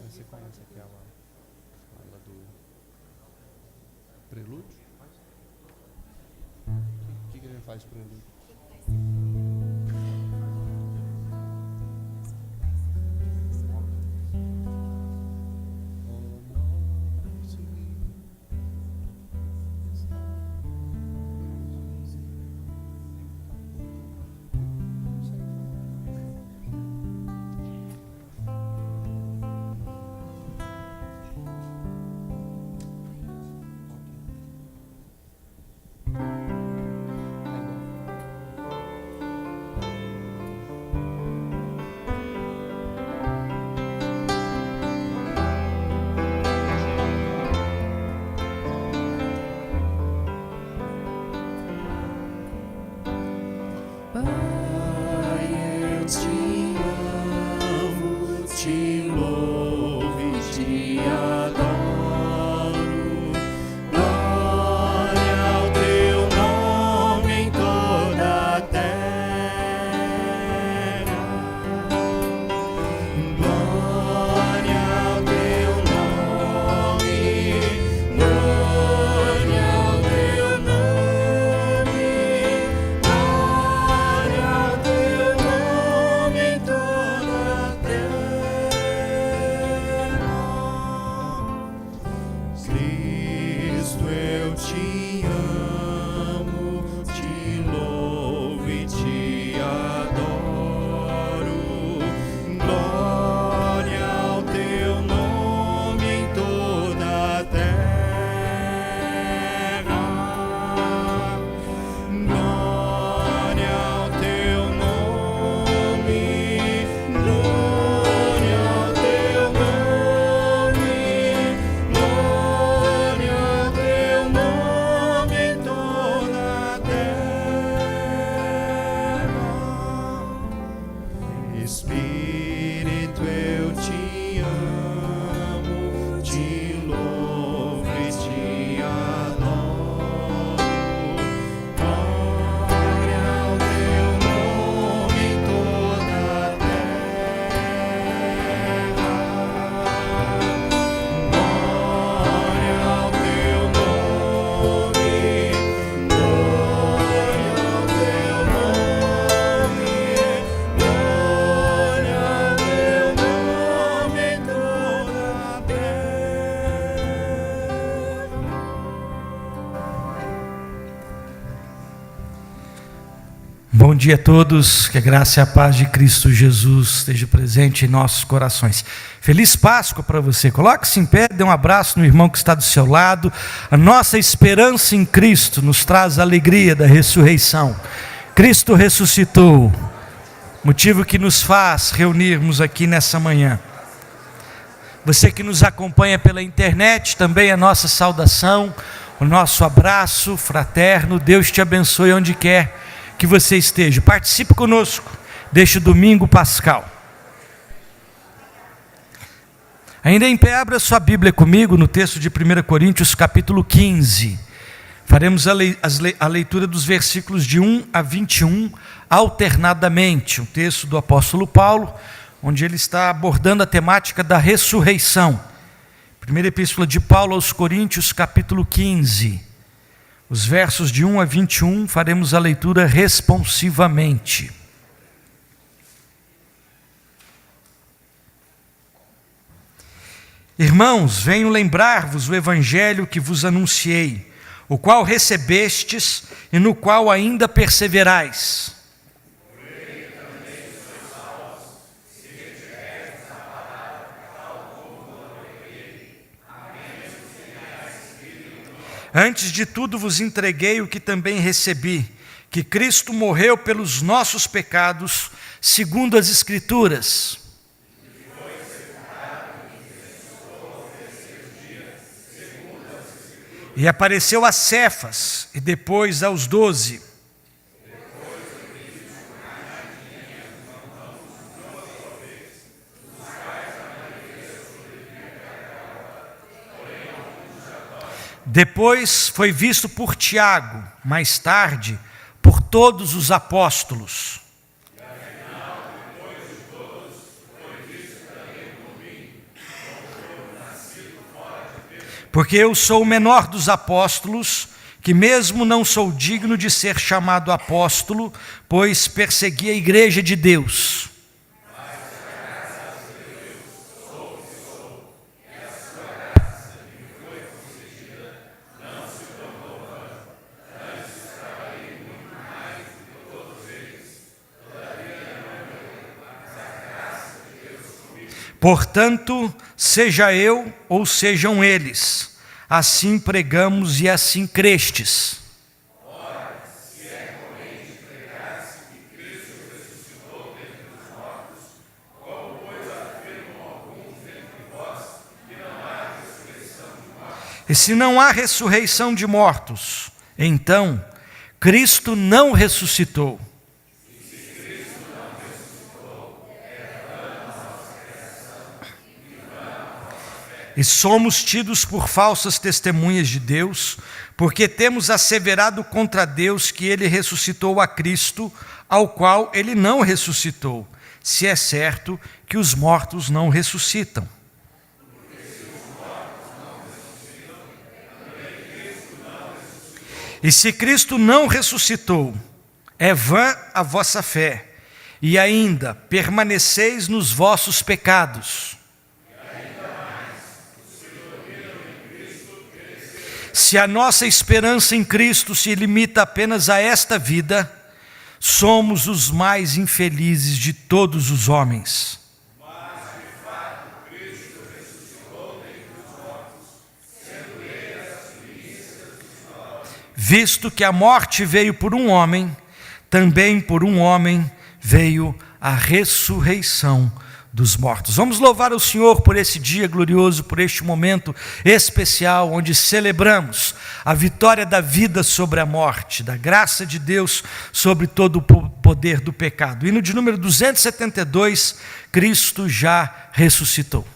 Você conhece aquela fala do prelúdio? O que ele faz prelúdio? Bom dia a todos, que a graça e a paz de Cristo Jesus esteja presente em nossos corações. Feliz Páscoa para você. Coloque-se em pé, dê um abraço no irmão que está do seu lado. A nossa esperança em Cristo nos traz a alegria da ressurreição. Cristo ressuscitou, motivo que nos faz reunirmos aqui nessa manhã. Você que nos acompanha pela internet, também a nossa saudação, o nosso abraço fraterno. Deus te abençoe onde quer que você esteja. Participe conosco deste domingo pascal. Ainda em pé, abra sua Bíblia comigo no texto de 1 Coríntios capítulo 15. Faremos a leitura dos versículos de 1 a 21 alternadamente. Um texto do apóstolo Paulo, onde ele está abordando a temática da ressurreição. Primeira epístola de Paulo aos Coríntios capítulo 15. Os versos de 1 a 21, faremos a leitura responsivamente. Irmãos, venho lembrar-vos o evangelho que vos anunciei, o qual recebestes e no qual ainda perseverais. Antes de tudo vos entreguei o que também recebi, que Cristo morreu pelos nossos pecados, segundo as Escrituras. E apareceu a Cefas, e depois aos 12. Depois foi visto por Tiago, mais tarde, por todos os apóstolos. E afinal, depois de todos, foi visto também por mim, Porque eu sou o menor dos apóstolos, que mesmo não sou digno de ser chamado apóstolo, pois persegui a igreja de Deus. Portanto, seja eu ou sejam eles, assim pregamos e assim crestes. Ora, se ecomente pregasse que Cristo ressuscitou dentre os mortos, como pois afirmam alguns dentre vós que não há ressurreição de mortos? E se não há ressurreição de mortos, então Cristo não ressuscitou. E somos tidos por falsas testemunhas de Deus, porque temos asseverado contra Deus que ele ressuscitou a Cristo, ao qual ele não ressuscitou, se é certo que os mortos não ressuscitam. E se Cristo não ressuscitou, é vã a vossa fé, e ainda permaneceis nos vossos pecados. Se a nossa esperança em Cristo se limita apenas a esta vida, somos os mais infelizes de todos os homens. Mas, de fato, Cristo ressuscitou dentre os mortos, sendo ele as primícias dos mortos. Visto que a morte veio por um homem, também por um homem veio a ressurreição dos mortos. Vamos louvar o Senhor por esse dia glorioso, por este momento especial, onde celebramos a vitória da vida sobre a morte, da graça de Deus sobre todo o poder do pecado. Hino de número 272, Cristo já ressuscitou.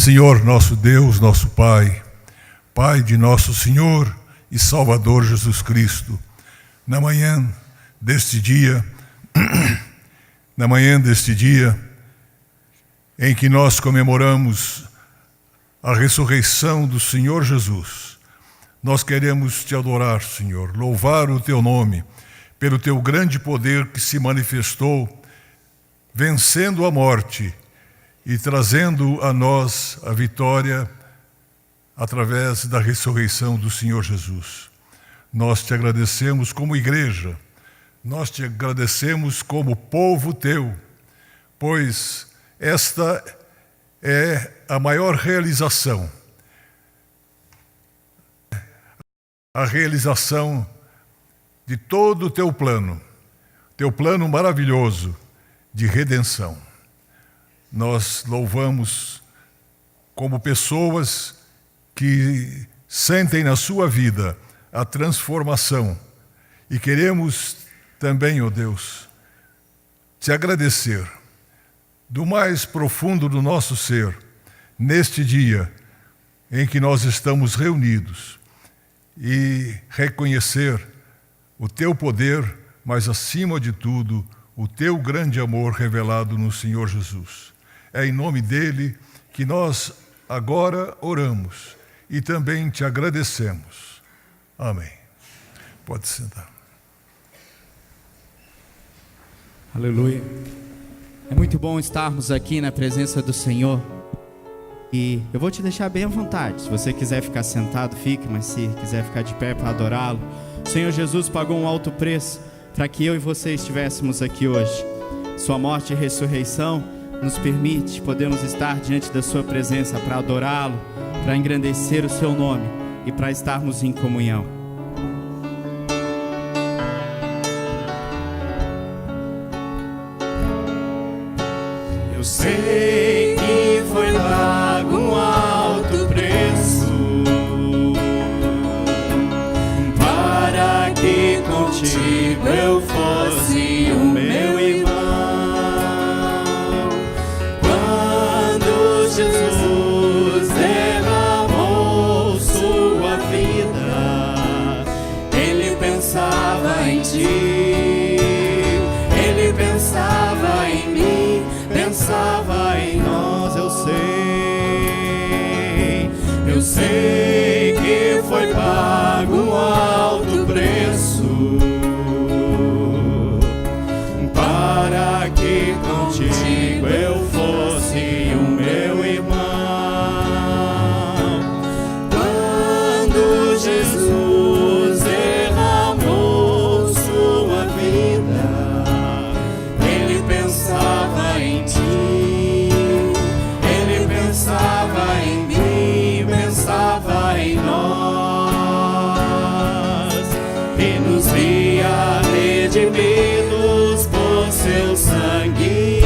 Senhor nosso Deus, nosso Pai, Pai de nosso Senhor e Salvador Jesus Cristo, na manhã deste dia em que nós comemoramos a ressurreição do Senhor Jesus, nós queremos te adorar, Senhor, louvar o teu nome, pelo teu grande poder que se manifestou, vencendo a morte e trazendo a nós a vitória através da ressurreição do Senhor Jesus. Nós te agradecemos como igreja, nós te agradecemos como povo teu, pois esta é a maior realização, a realização de todo o teu plano maravilhoso de redenção. Nós louvamos como pessoas que sentem na sua vida a transformação e queremos também, ó Deus, te agradecer do mais profundo do nosso ser, neste dia em que nós estamos reunidos, e reconhecer o teu poder, mas acima de tudo, o teu grande amor revelado no Senhor Jesus. É em nome dele que nós agora oramos e também te agradecemos. Amém. Pode sentar. Aleluia. É muito bom estarmos aqui na presença do Senhor. E eu vou te deixar bem à vontade. Se você quiser ficar sentado, fique. Mas se quiser ficar de pé para adorá-lo, o Senhor Jesus pagou um alto preço para que eu e você estivéssemos aqui hoje. Sua morte e ressurreição nos permite podermos estar diante da sua presença para adorá-lo, para engrandecer o seu nome e para estarmos em comunhão. Eu sei que foi pago um alto preço para que contigo eu fosse o meu irmão. Quando Jesus derramou sua vida, ele pensava em ti, ele pensava em mim, pensava em nós. Eu sei que foi pago um alto preço para que contigo eu fosse o meu irmão. Quando Jesus derramou sua vida, ele pensava em ti, ele pensava em mim, pensava em nós, e nos via redimidos por seu sangue,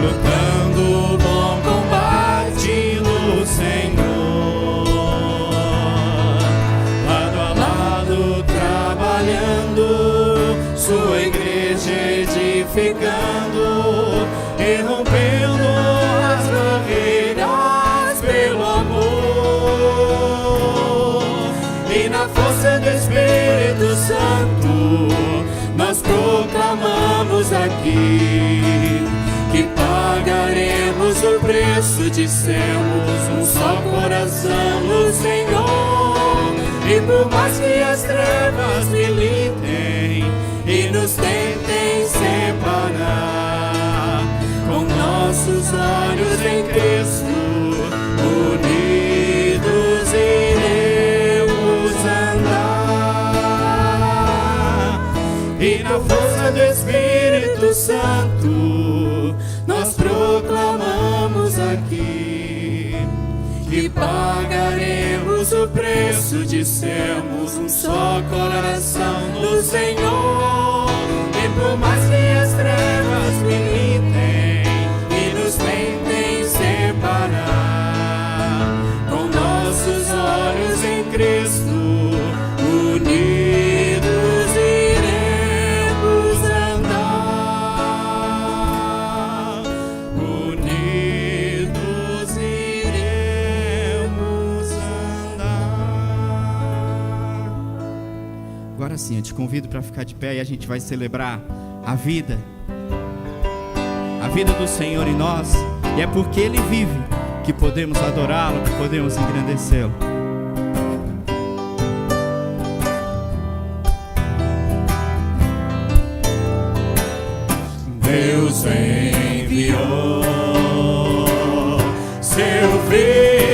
lutando o bom combate no Senhor, lado a lado trabalhando, sua igreja edificando e rompendo as barreiras pelo amor. E na força do Espírito Santo nós proclamamos aqui que pagaremos o preço de sermos um só coração no Senhor. E por mais que as trevas militem e nos tentem separar, com nossos olhos em Cristo unidos iremos andar. E na força do Espírito Santo nós proclamamos aqui que pagaremos o preço de sermos um só coração no Senhor. E por mais que as trevas militem e nos tentem separar, com nossos olhos em Cristo unidos iremos andar, unidos iremos andar. Agora sim, eu te convido para ficar de pé e a gente vai celebrar a vida do Senhor em nós, e é porque Ele vive que podemos adorá-lo, que podemos engrandecê-lo. Deus enviou seu Filho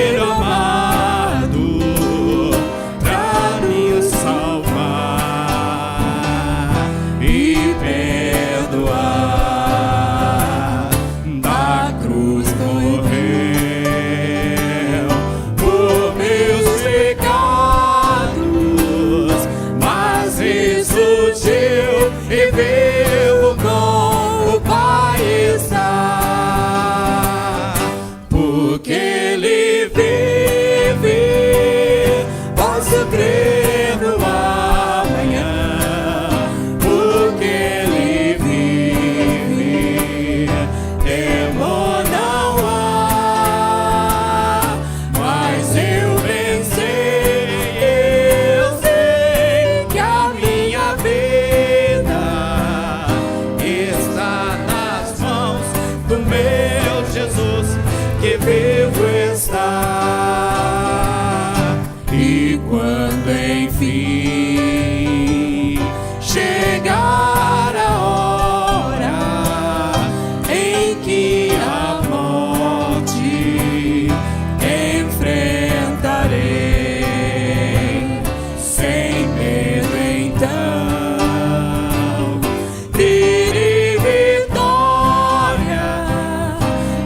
chegar a hora em que a morte enfrentarei sem medo, então terei vitória,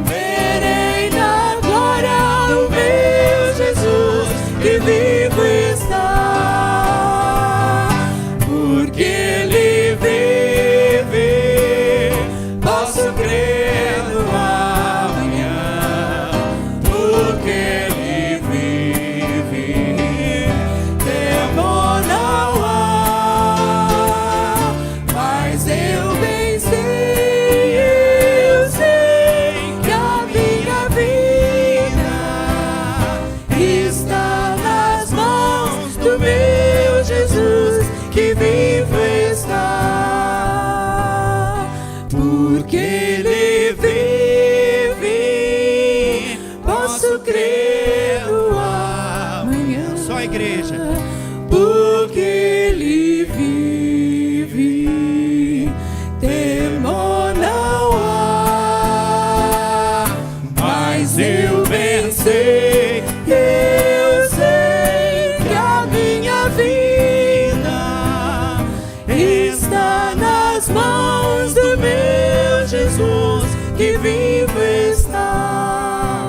verei na glória do meu Jesus que vivo está, porque Ele vive, posso crer no amanhã, porque Ele vive, temor não há, mas eu bem sei, eu sei que a minha vida está nas mãos do meu Jesus que vivo está, porque Ele vive, posso crer no amanhã. Só a igreja. Porque Ele vive, temor não há, mas eu bem sei, eu sei que a minha vida está nas mãos do meu Jesus que vivo está.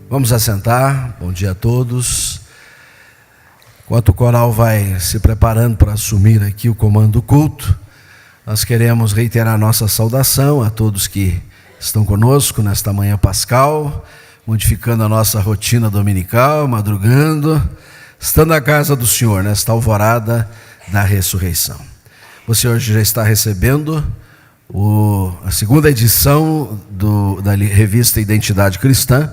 Vamos assentar. Bom dia a todos. Enquanto o coral vai se preparando para assumir aqui o comando do culto, nós queremos reiterar nossa saudação a todos que estão conosco nesta manhã pascal, modificando a nossa rotina dominical, madrugando, estando na casa do Senhor, nesta alvorada da ressurreição. Você hoje já está recebendo a segunda edição da revista Identidade Cristã,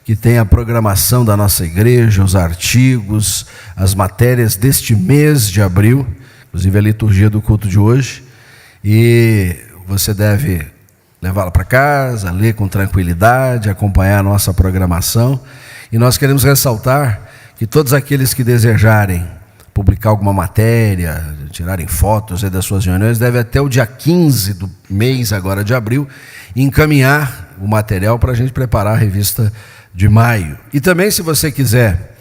que tem a programação da nossa igreja, os artigos, as matérias deste mês de abril, inclusive a liturgia do culto de hoje, e você deve levá-la para casa, ler com tranquilidade, acompanhar a nossa programação. E nós queremos ressaltar que todos aqueles que desejarem publicar alguma matéria, tirarem fotos das suas reuniões, devem até o dia 15 do mês agora de abril encaminhar o material para a gente preparar a revista de maio. E também, se você quiser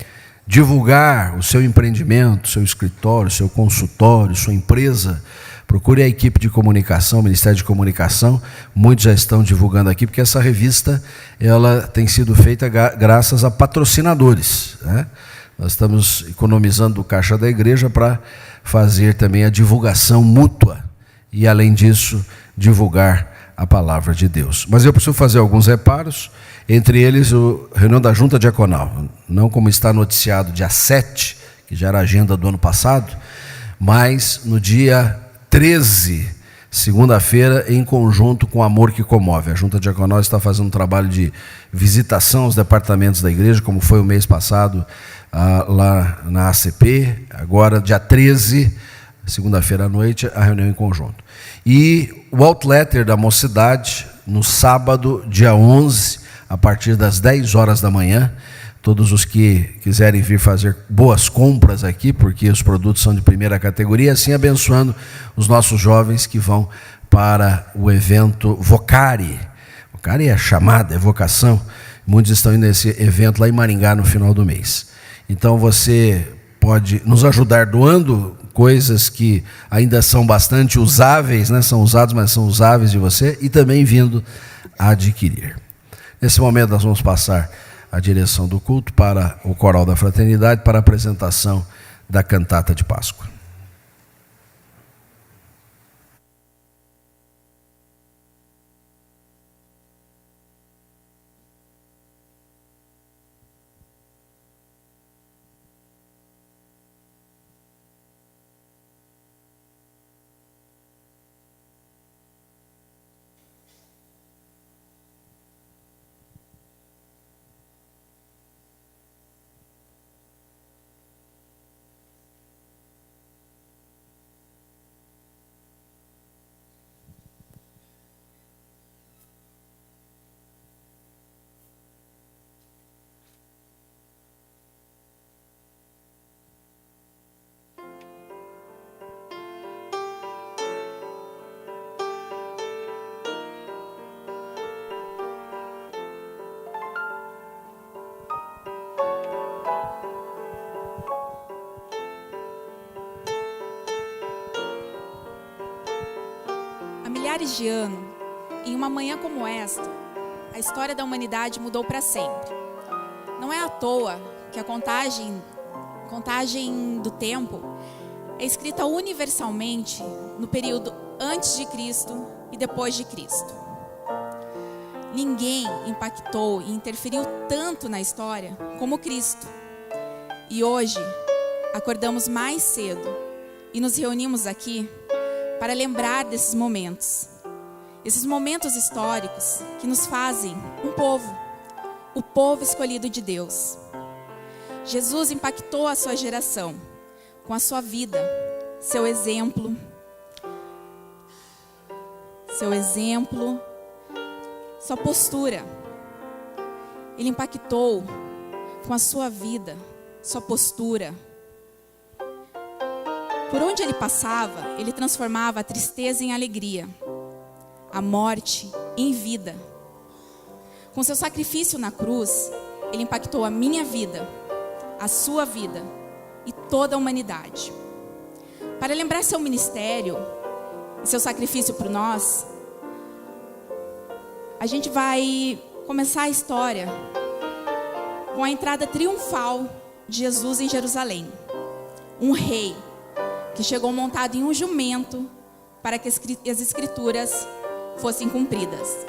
divulgar o seu empreendimento, seu escritório, seu consultório, sua empresa, procure a equipe de comunicação, Ministério de Comunicação. Muitos já estão divulgando aqui, porque essa revista ela tem sido feita graças a patrocinadores, né? Nós estamos economizando do caixa da igreja para fazer também a divulgação mútua e, além disso, divulgar a palavra de Deus. Mas eu preciso fazer alguns reparos, entre eles a reunião da Junta Diaconal, não como está noticiado dia 7, que já era a agenda do ano passado, mas no dia 13, segunda-feira, em conjunto com Amor que Comove. A Junta Diaconal está fazendo um trabalho de visitação aos departamentos da igreja, como foi o mês passado, lá na ACP. Agora, dia 13, segunda-feira à noite, a reunião em conjunto. E o Outletter da Mocidade, no sábado, dia 11, a partir das 10 horas da manhã. Todos os que quiserem vir fazer boas compras aqui, porque os produtos são de primeira categoria, assim abençoando os nossos jovens que vão para o evento Vocari. Vocari é chamada, é vocação. Muitos estão indo nesse evento lá em Maringá no final do mês. Então você pode nos ajudar doando coisas que ainda são bastante usáveis, né? São usados, mas são usáveis de você, e também vindo a adquirir. Nesse momento nós vamos passar a direção do culto para o Coral da Fraternidade, para a apresentação da cantata de Páscoa. milhares de anos, em uma manhã como esta, a história da humanidade mudou para sempre. Não é à toa que a contagem do tempo é escrita universalmente no período antes de Cristo e depois de Cristo. Ninguém impactou e interferiu tanto na história como Cristo. E hoje, acordamos mais cedo e nos reunimos aqui para lembrar desses momentos. Esses momentos históricos que nos fazem um povo, o povo escolhido de Deus. Jesus impactou a sua geração com a sua vida, seu exemplo, sua postura. Ele impactou com a sua vida, sua postura. Por onde ele passava, ele transformava a tristeza em alegria, a morte em vida. Com seu sacrifício na cruz, ele impactou a minha vida, a sua vida e toda a humanidade. Para lembrar seu ministério e seu sacrifício por nós, a gente vai começar a história com a entrada triunfal de Jesus em Jerusalém. Um rei que chegou montado em um jumento para que as escrituras fossem cumpridas.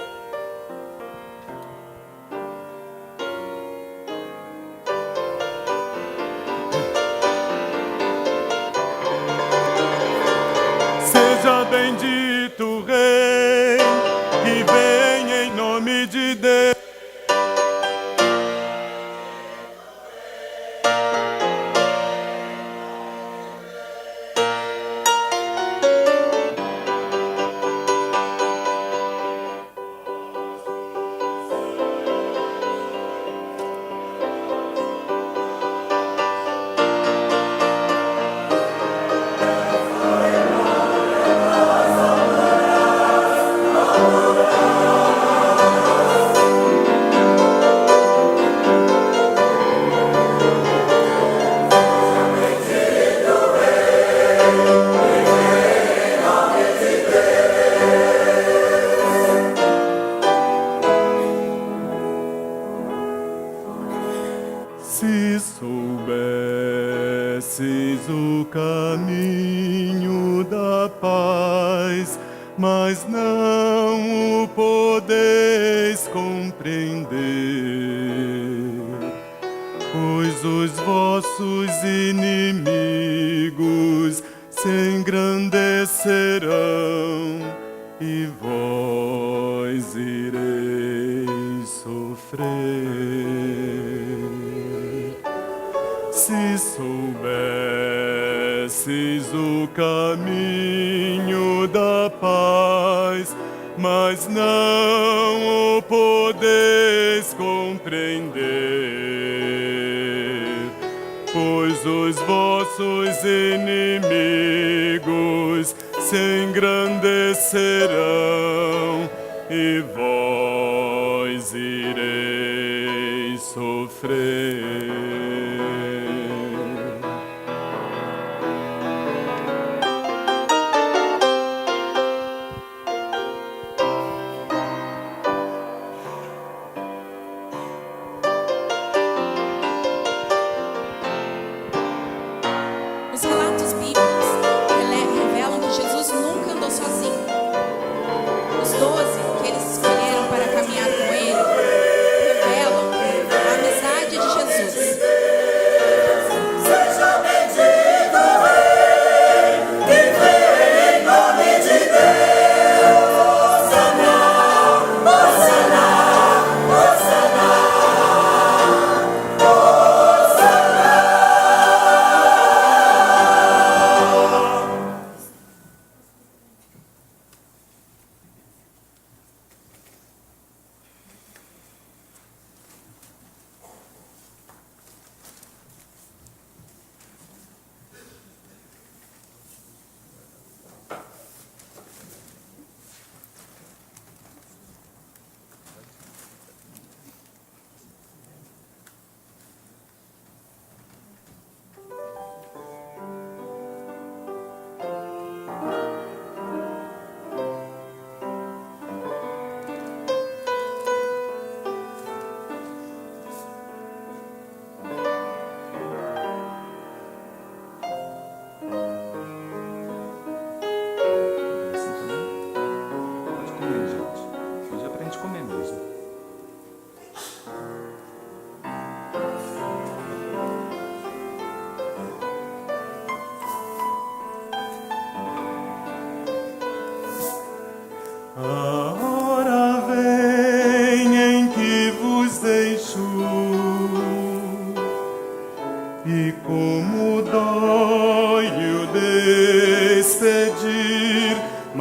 Seja bendito o Rei que vem em nome de Deus. Se soubesses o caminho da paz, mas não o podeis compreender, pois os vossos inimigos se engrandecerão e vós ireis sofrer. Se soubesses o caminho da paz, mas não o podeis compreender, pois os vossos inimigos se engrandecerão e vós ireis sofrer. Os relatos bíblicos revelam que Jesus nunca andou sozinho. Os 12 que eles escolheram para caminhar com ele revelam a amizade de Jesus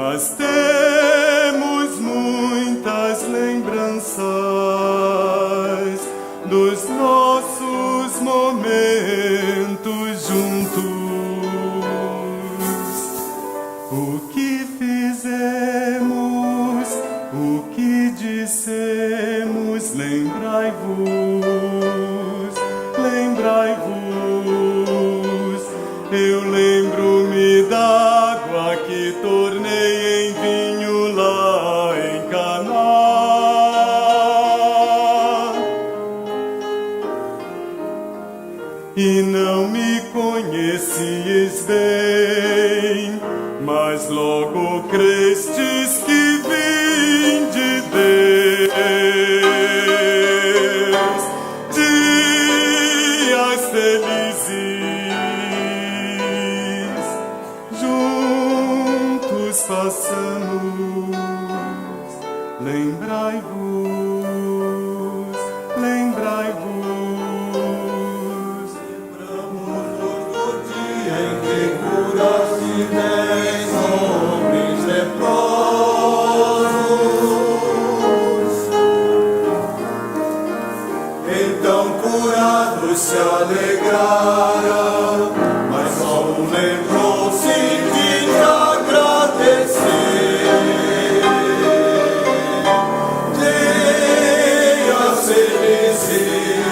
mas temos muitas lembranças dos nossos momentos juntos. O que fizemos, o que dissemos, lembrai-vos, lembrai-vos. Eu lembro-me da água que tornei em vinho lá em Caná, e não me conhecias bem, mas logo crestes que vim de Deus. Dias felizes juntos passamos, lembrai-vos, lembrai-vos. Lembramos do dia em que curaste 10 homens leprosos. Então curados se alegraram, mas só um lembrou-se de agradecer. Dias felizes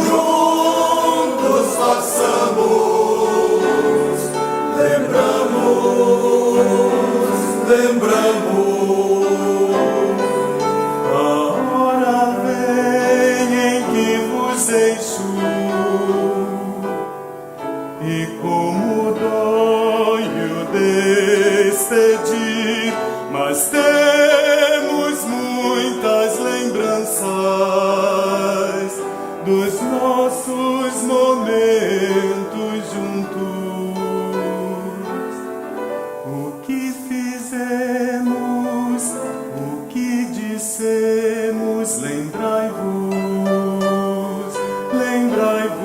juntos passamos, lembramos, lembramos. A hora vem em que vos deixo, e como dói o despedir, mas temos muitas lembranças dos nossos momentos juntos. O que fizemos, o que dissemos, lembrai-vos, lembrai-vos.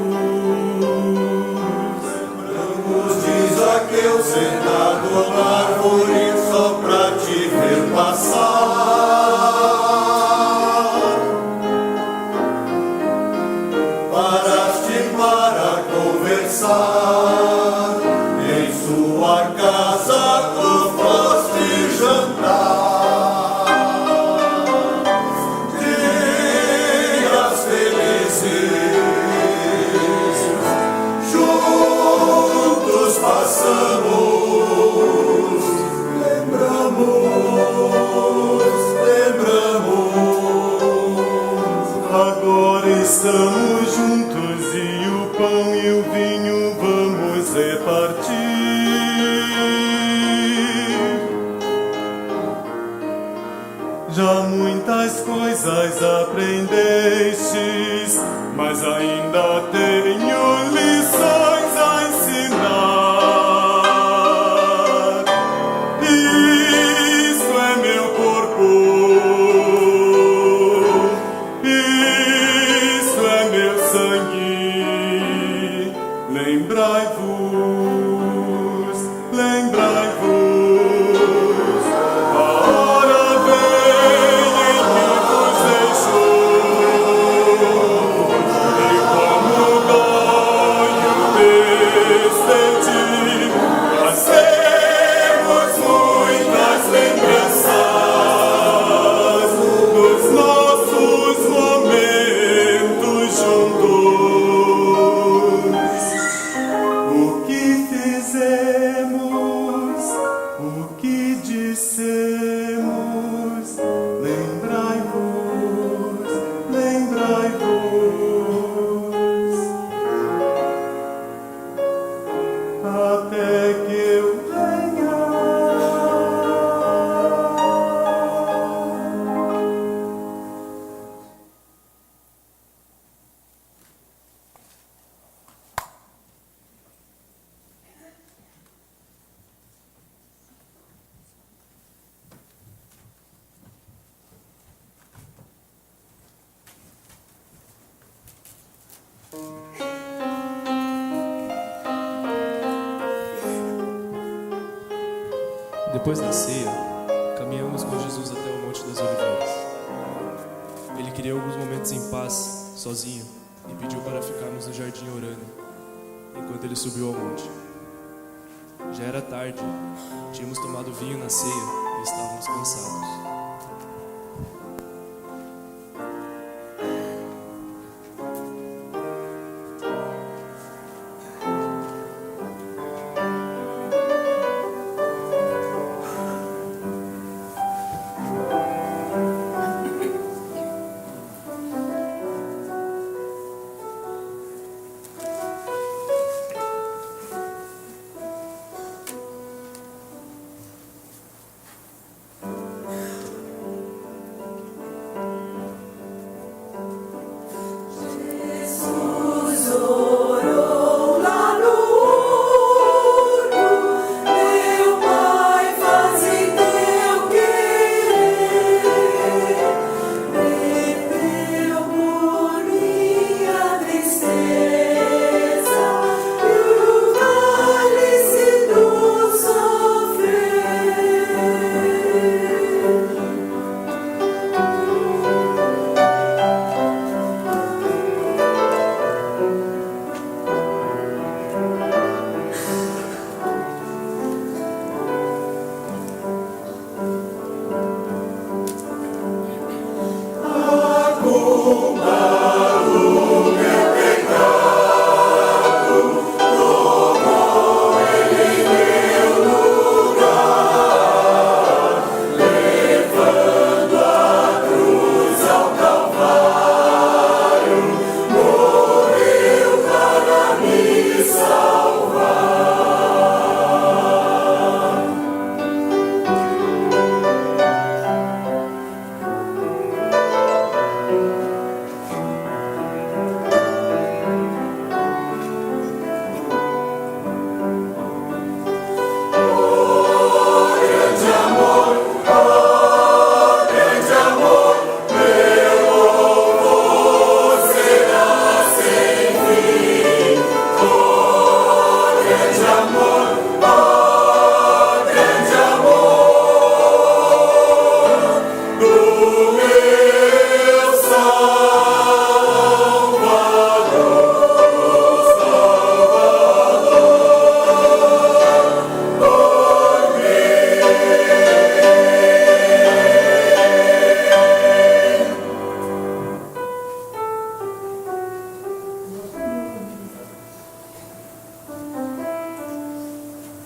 Lembramos de Zaqueu sentado na árvore só pra te ver passar. Paraste para conversar, em sua casa tu foste jantar. Dias felizes juntos passamos, lembramos, lembramos. Agora estamos juntos e o pão e o vinho vamos repartir. Já muitas coisas aprendestes, mas ainda tenho lições a ensinar. Isto é meu corpo, isto é meu sangue. Lembrai-vos, lembrai-vos. A hora vem em que vos deixo, e como dói o despedir, mas temos muitas lembranças dos nossos momentos juntos. O Depois da ceia, caminhamos com Jesus até o Monte das Oliveiras. Ele queria alguns momentos em paz, sozinho, e pediu para ficarmos no jardim orando, enquanto ele subiu ao monte. Já era tarde, tínhamos tomado vinho na ceia e estávamos cansados.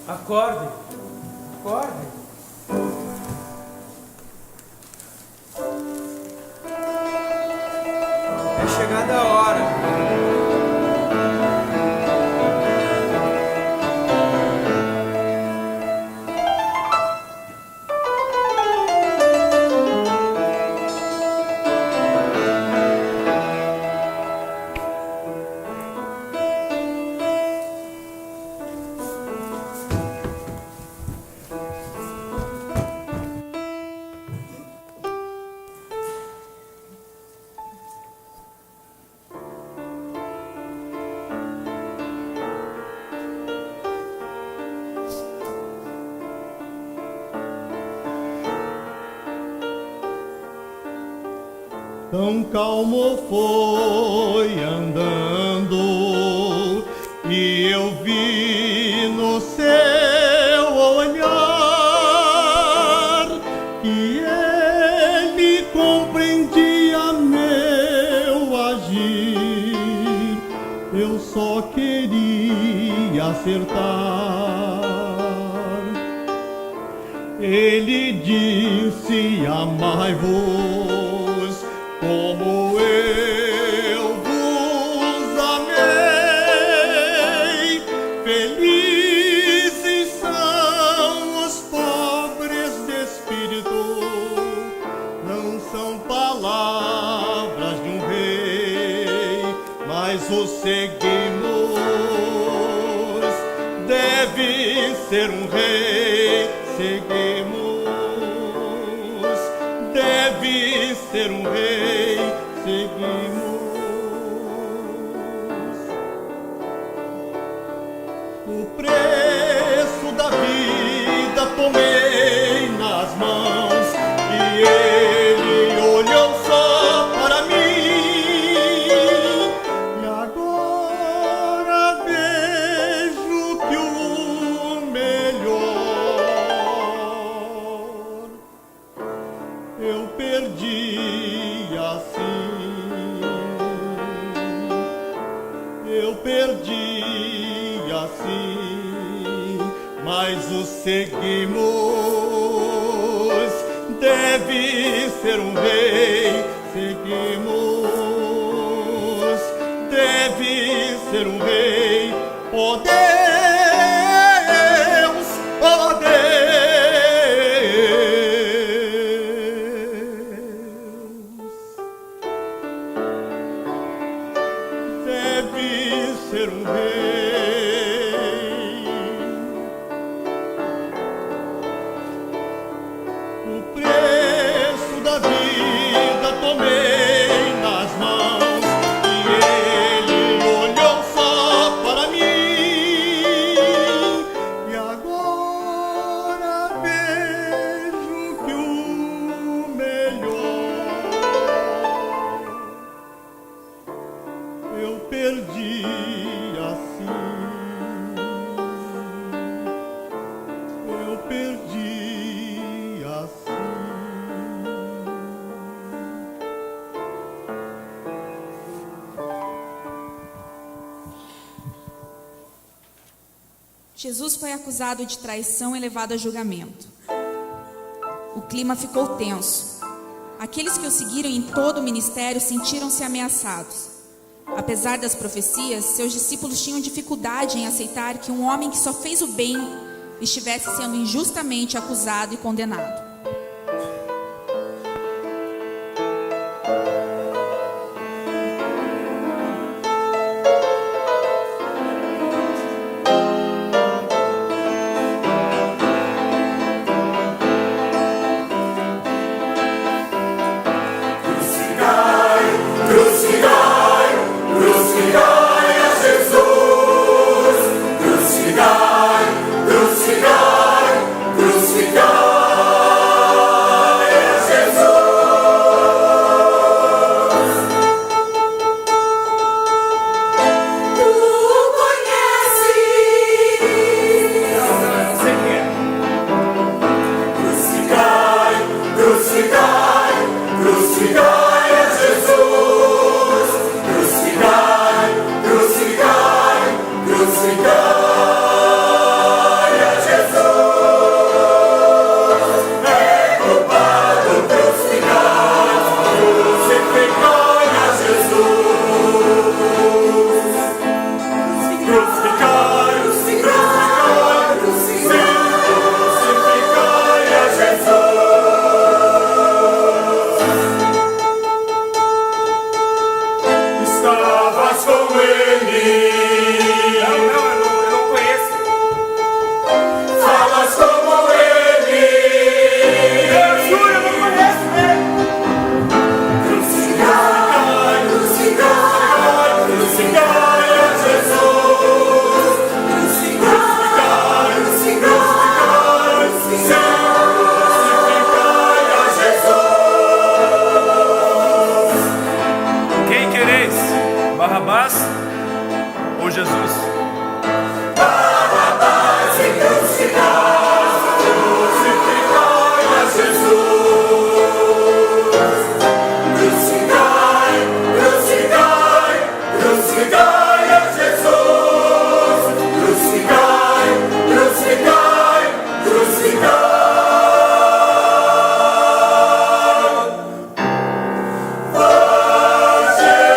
Acordem, acordem. É chegada a hora. Tão calmo foi andando e eu vi no seu olhar que ele compreendia meu agir. Eu só queria acertar. Ele disse: amai-vos como eu vos amei. Felizes são os pobres de espírito, não são palavras de um rei, mas os seguimos. Deve ser um rei, seguimos. Deve ser um rei, seguimos. O preço da vida tomei assim, mas o seguimos. Deve ser um rei, seguimos. Deve ser um rei, ó Deus, ó Deus. Deve ser um rei. O preço da vida tomei nas mãos e ele olhou só para mim. E agora vejo que o melhor eu perdi assim. Eu perdi assim. Jesus foi acusado de traição e levado a julgamento. O clima ficou tenso. Aqueles que o seguiram em todo o ministério sentiram-se ameaçados. Apesar das profecias, seus discípulos tinham dificuldade em aceitar que um homem que só fez o bem estivesse sendo injustamente acusado e condenado. Estavas com ele. Eu não conheço. Falas como ele. Eu juro, eu não conheço ele. Crucificai, crucificai, crucificai a Jesus. Crucificai, crucificai, crucificai a Jesus. Quem quereis? Barrabás ou Jesus? Barrabás e crucificai, crucificai a Jesus. Crucificai, crucificai, crucificai a Jesus. Crucificai, crucificai, crucificai. A Jesus.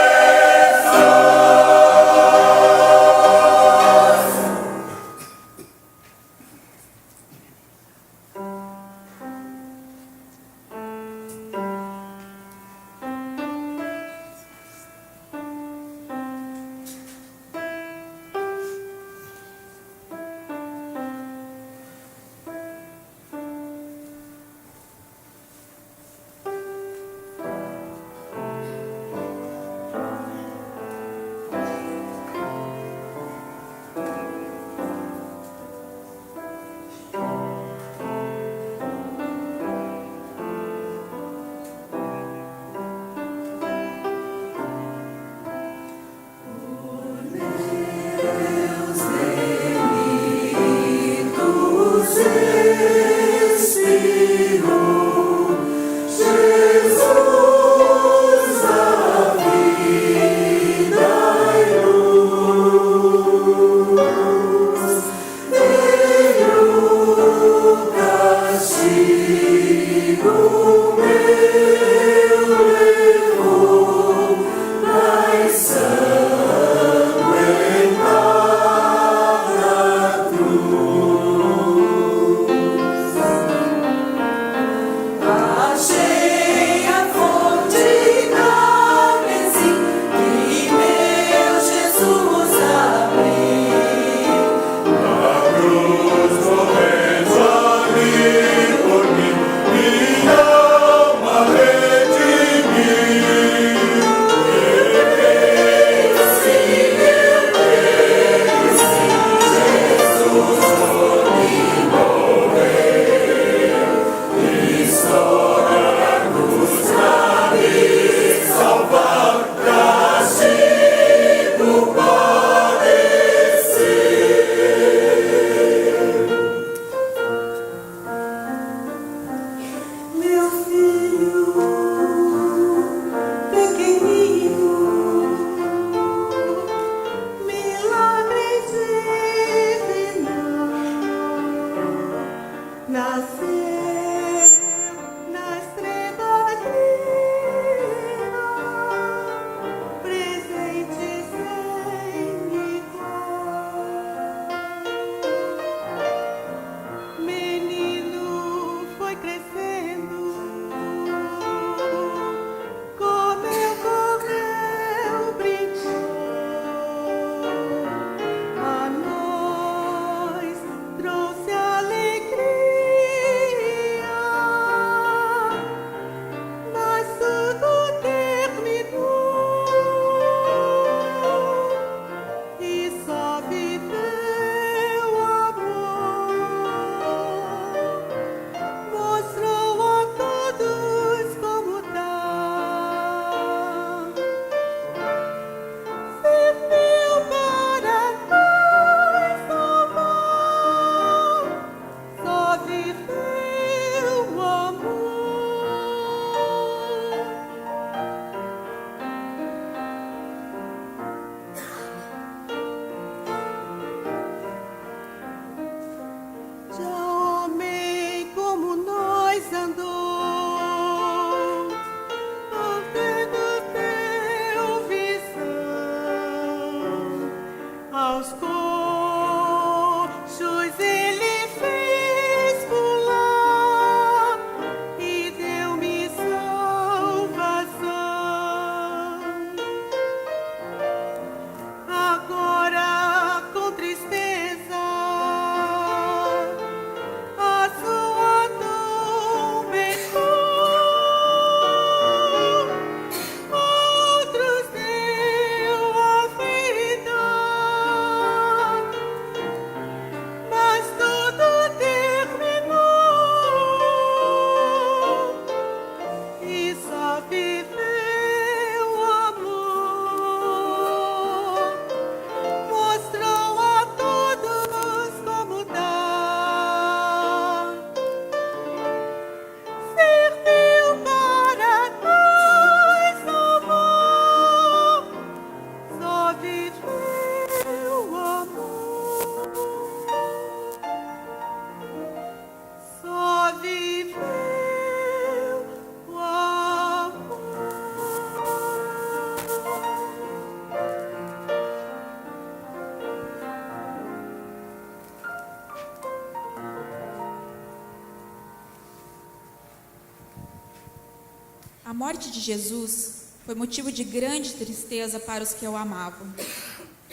A morte de Jesus foi motivo de grande tristeza para os que o amavam.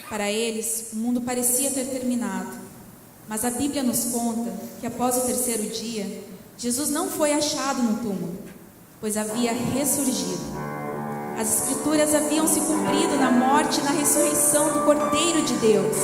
Para eles, o mundo parecia ter terminado. Mas a Bíblia nos conta que após o terceiro dia, Jesus não foi achado no túmulo, pois havia ressurgido. As Escrituras haviam se cumprido na morte e na ressurreição do Cordeiro de Deus.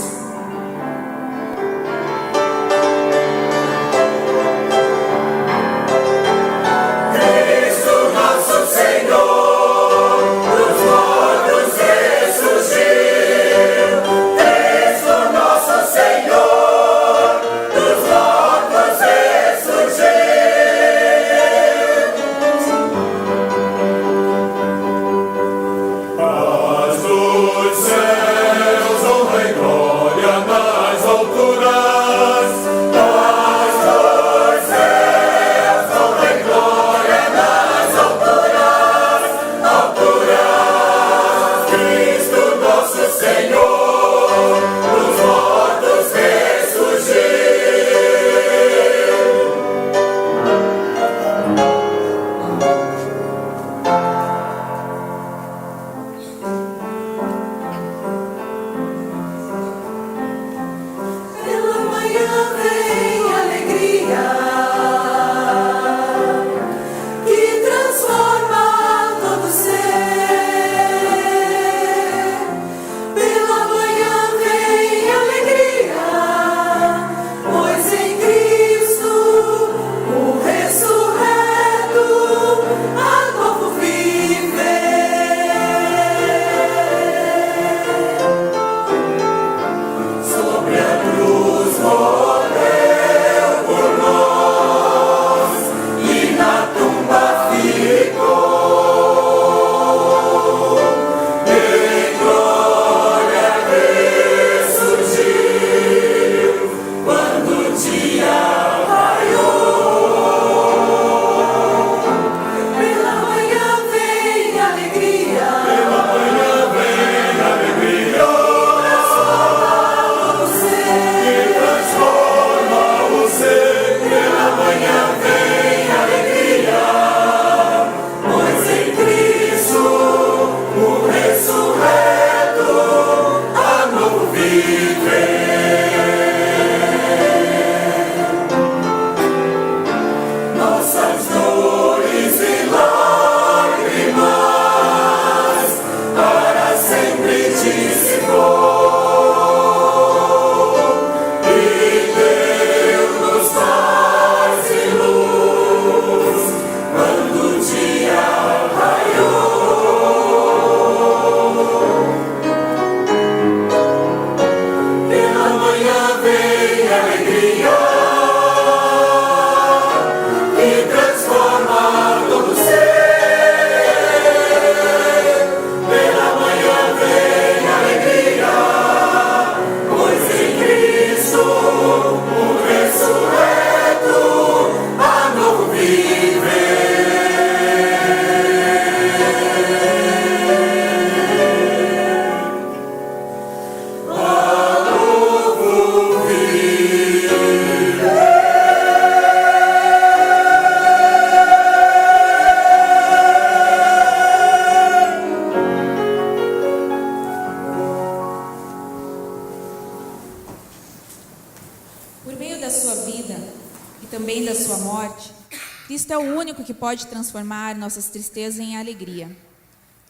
Cristo é o único que pode transformar nossas tristezas em alegria.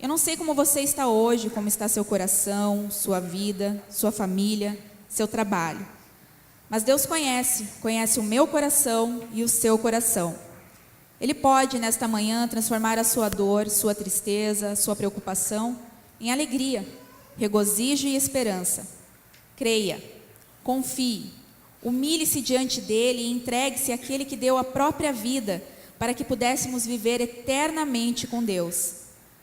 Eu não sei como você está hoje, como está seu coração, sua vida, sua família, seu trabalho. Mas Deus conhece o meu coração e o seu coração. Ele pode, nesta manhã, transformar a sua dor, sua tristeza, sua preocupação em alegria, regozijo e esperança. Creia, confie, humilhe-se diante dele e entregue-se àquele que deu a própria vida para que pudéssemos viver eternamente com Deus.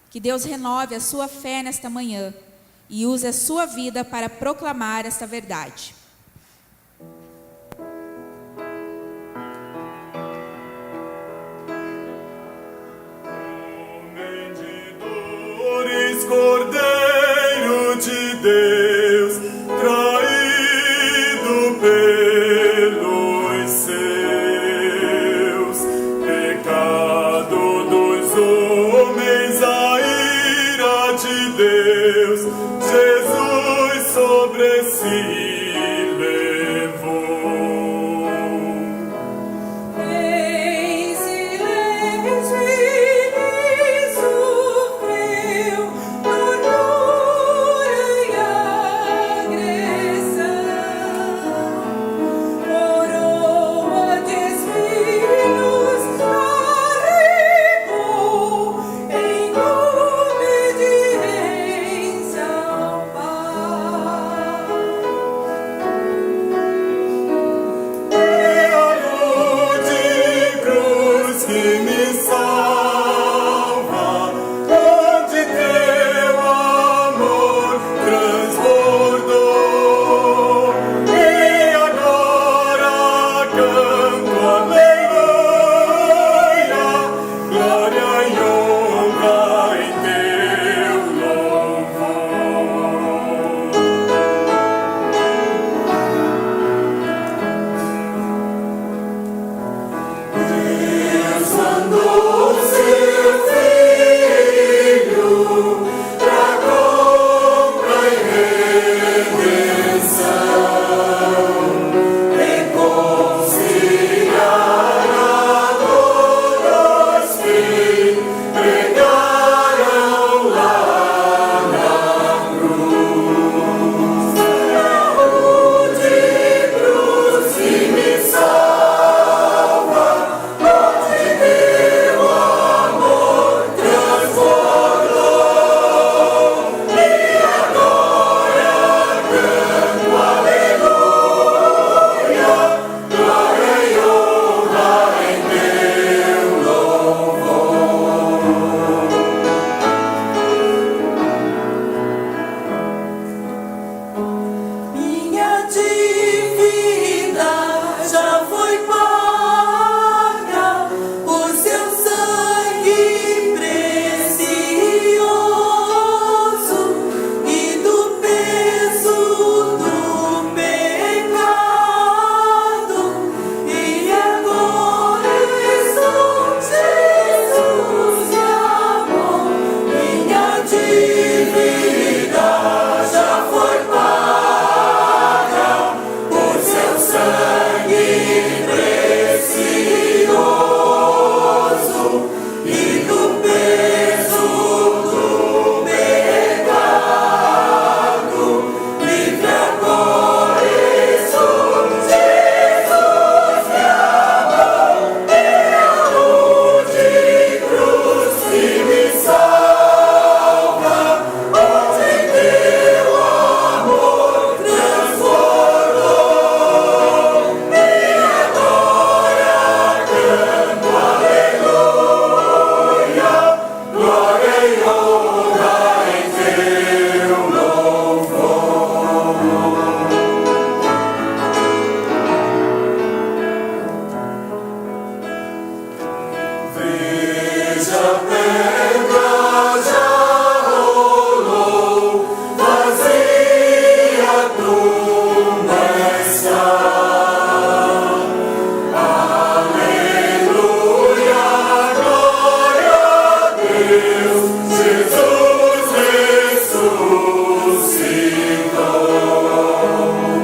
Que Deus renove a sua fé nesta manhã e use a sua vida para proclamar esta verdade. Cordeiro de Deus, traído pelos seus, pecado dos homens. dívida já foi paga por seu sangue precioso e do peso do pecado. E agora estou Jesus e amor, minha dívida já foi paga por seu sangue precioso e do peso do pecado. Livre agora estou Jesus e amor, minha luz de cruz que me salva, onde teu amor transformou. Minha glória canto aleluia, glória e honra em teu louvor. Veja a pedra já rolou, vazia a tumba está. Aleluia, glória a Deus, Jesus ressuscitou.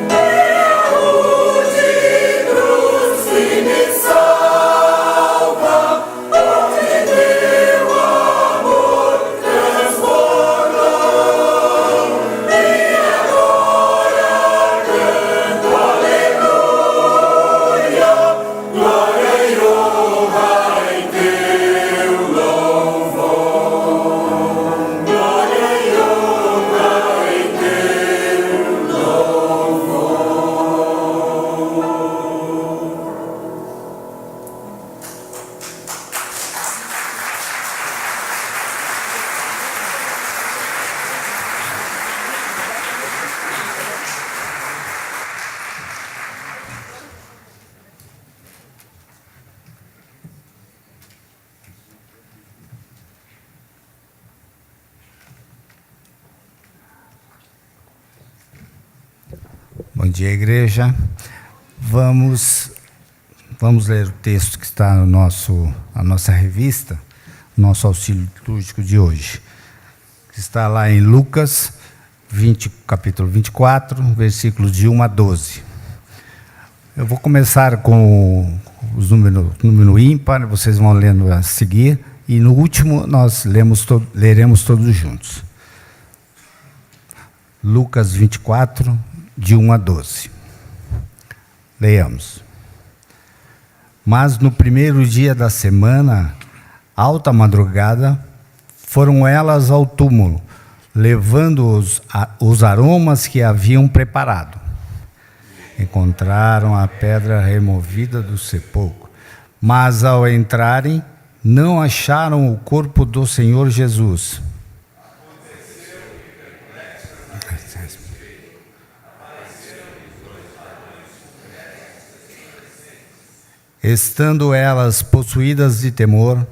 Minha luz de cruz que me salva, onde teu amor transformou. Minha glória canto aleluia, glória e honra em teu louvor. Glória e honra em teu louvor. Bom dia, igreja. Vamos ler o texto que está no na nossa revista, nosso auxílio litúrgico de hoje. Que está lá em Lucas, capítulo 24, versículos de 1 a 12. Eu vou começar com os número ímpar, vocês vão lendo a seguir, e no último nós leremos todos juntos. Lucas 24, de 1 a 12. Leiamos. Mas no primeiro dia da semana, alta madrugada, foram elas ao túmulo, levando os aromas que haviam preparado. Encontraram a pedra removida do sepulcro, mas ao entrarem, não acharam o corpo do Senhor Jesus. Estando elas possuídas de temor,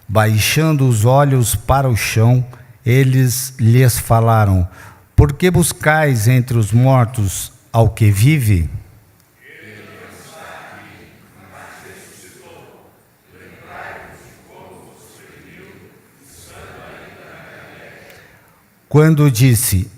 baixando os olhos para o chão, eles lhes falaram: por que buscais entre os mortos ao que vive? Quando disse: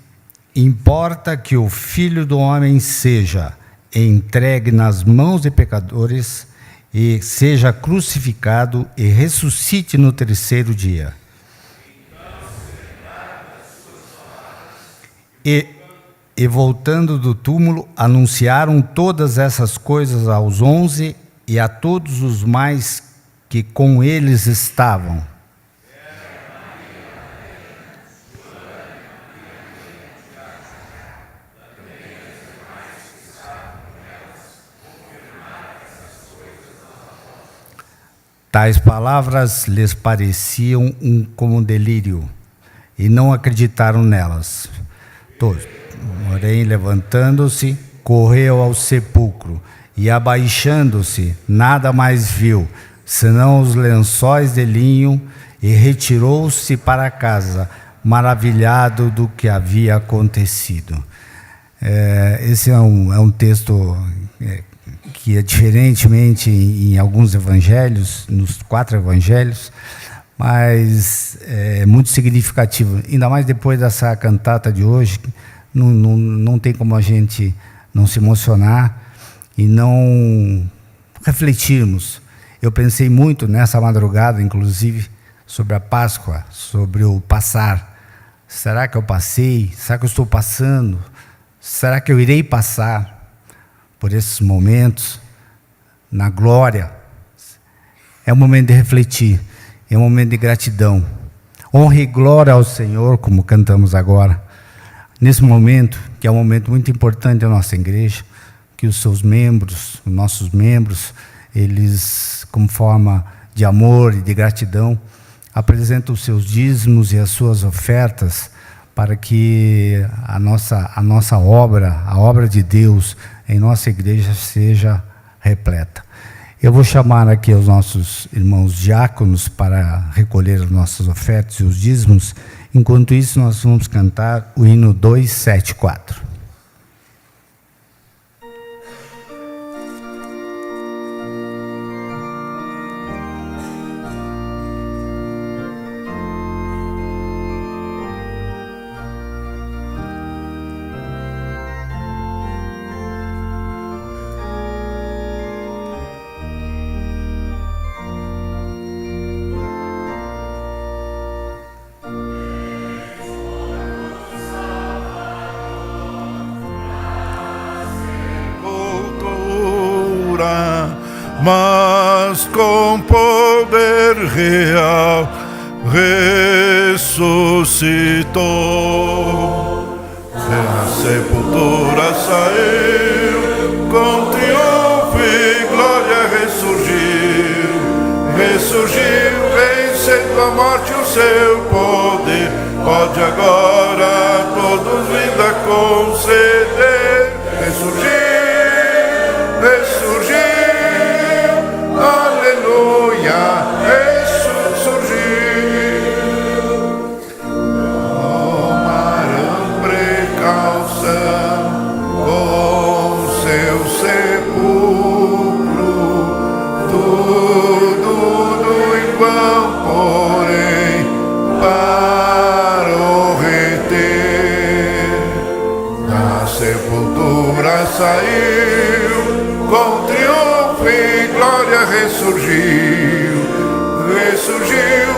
importa que o Filho do Homem seja entregue nas mãos de pecadores, e seja crucificado e ressuscite no terceiro dia. E voltando do túmulo, anunciaram todas essas coisas aos 11 e a todos os mais que com eles estavam. Tais palavras lhes pareciam como um delírio, e não acreditaram nelas. Todos, porém, levantando-se, correu ao sepulcro e, abaixando-se, nada mais viu, senão os lençóis de linho, e retirou-se para casa, maravilhado do que havia acontecido. Esse é um texto que é diferentemente em alguns evangelhos, nos 4 evangelhos, mas é muito significativo, ainda mais depois dessa cantata de hoje. Não tem como a gente não se emocionar e não refletirmos. Eu pensei muito nessa madrugada, inclusive, sobre a Páscoa, sobre o passar. Será que eu passei? Será que eu estou passando? Será que eu irei passar por esses momentos na glória? É um momento de refletir, é um momento de gratidão. Honra e glória ao Senhor, como cantamos agora. Nesse momento, que é um momento muito importante da nossa igreja, que os seus membros, os nossos membros, eles, como forma de amor e de gratidão, apresentam os seus dízimos e as suas ofertas para que a nossa obra, a obra de Deus em nossa igreja seja repleta. Eu vou chamar aqui os nossos irmãos diáconos para recolher as nossas ofertas e os dízimos. Enquanto isso, nós vamos cantar o hino 274. Mas com poder real ressuscitou. Da sepultura saiu, com triunfo e glória ressurgiu, vencendo a morte o seu poder. Pode agora todos vida conceder. Ressurgiu, aleluia, ressurgiu. Tomaram precaução com seu sepulcro, tudo em vão, porém, para o reter. Da sepultura saiu, com triunfo e glória ressurgiu,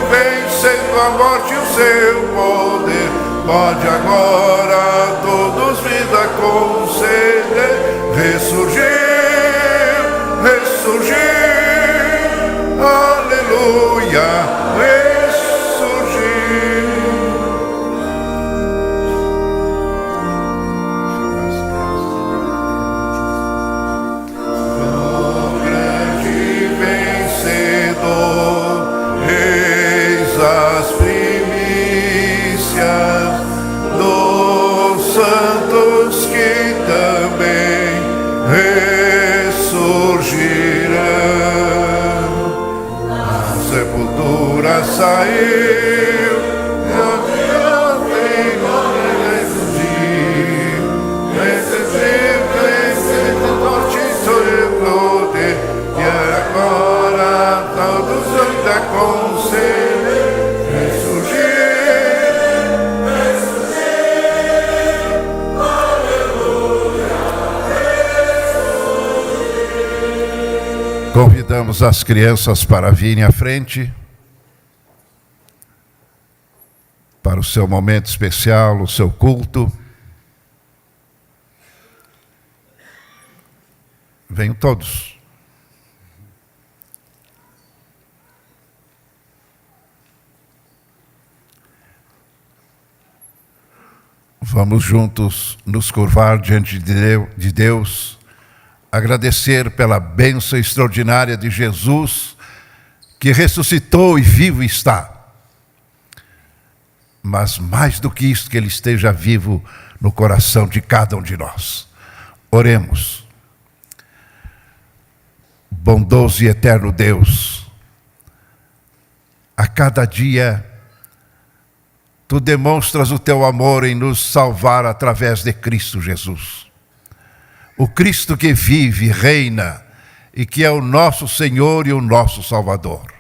vencendo a morte e o seu poder. Pode agora a todos vida conceder. Ressurgiu, aleluia, ressurgiu. As primícias dos santos que também ressurgirão. A sepultura saiu, e a ressurgiu, vencendo a morte e seu poder. E agora todos ainda concedem. Convidamos as crianças para virem à frente, para o seu momento especial, o seu culto. Venham todos. Vamos juntos nos curvar diante de Deus, agradecer pela bênção extraordinária de Jesus, que ressuscitou e vivo está. Mas mais do que isso, que Ele esteja vivo no coração de cada um de nós. Oremos. Bondoso e eterno Deus, a cada dia Tu demonstras o Teu amor em nos salvar através de Cristo Jesus. O Cristo que vive, reina e que é o nosso Senhor e o nosso Salvador.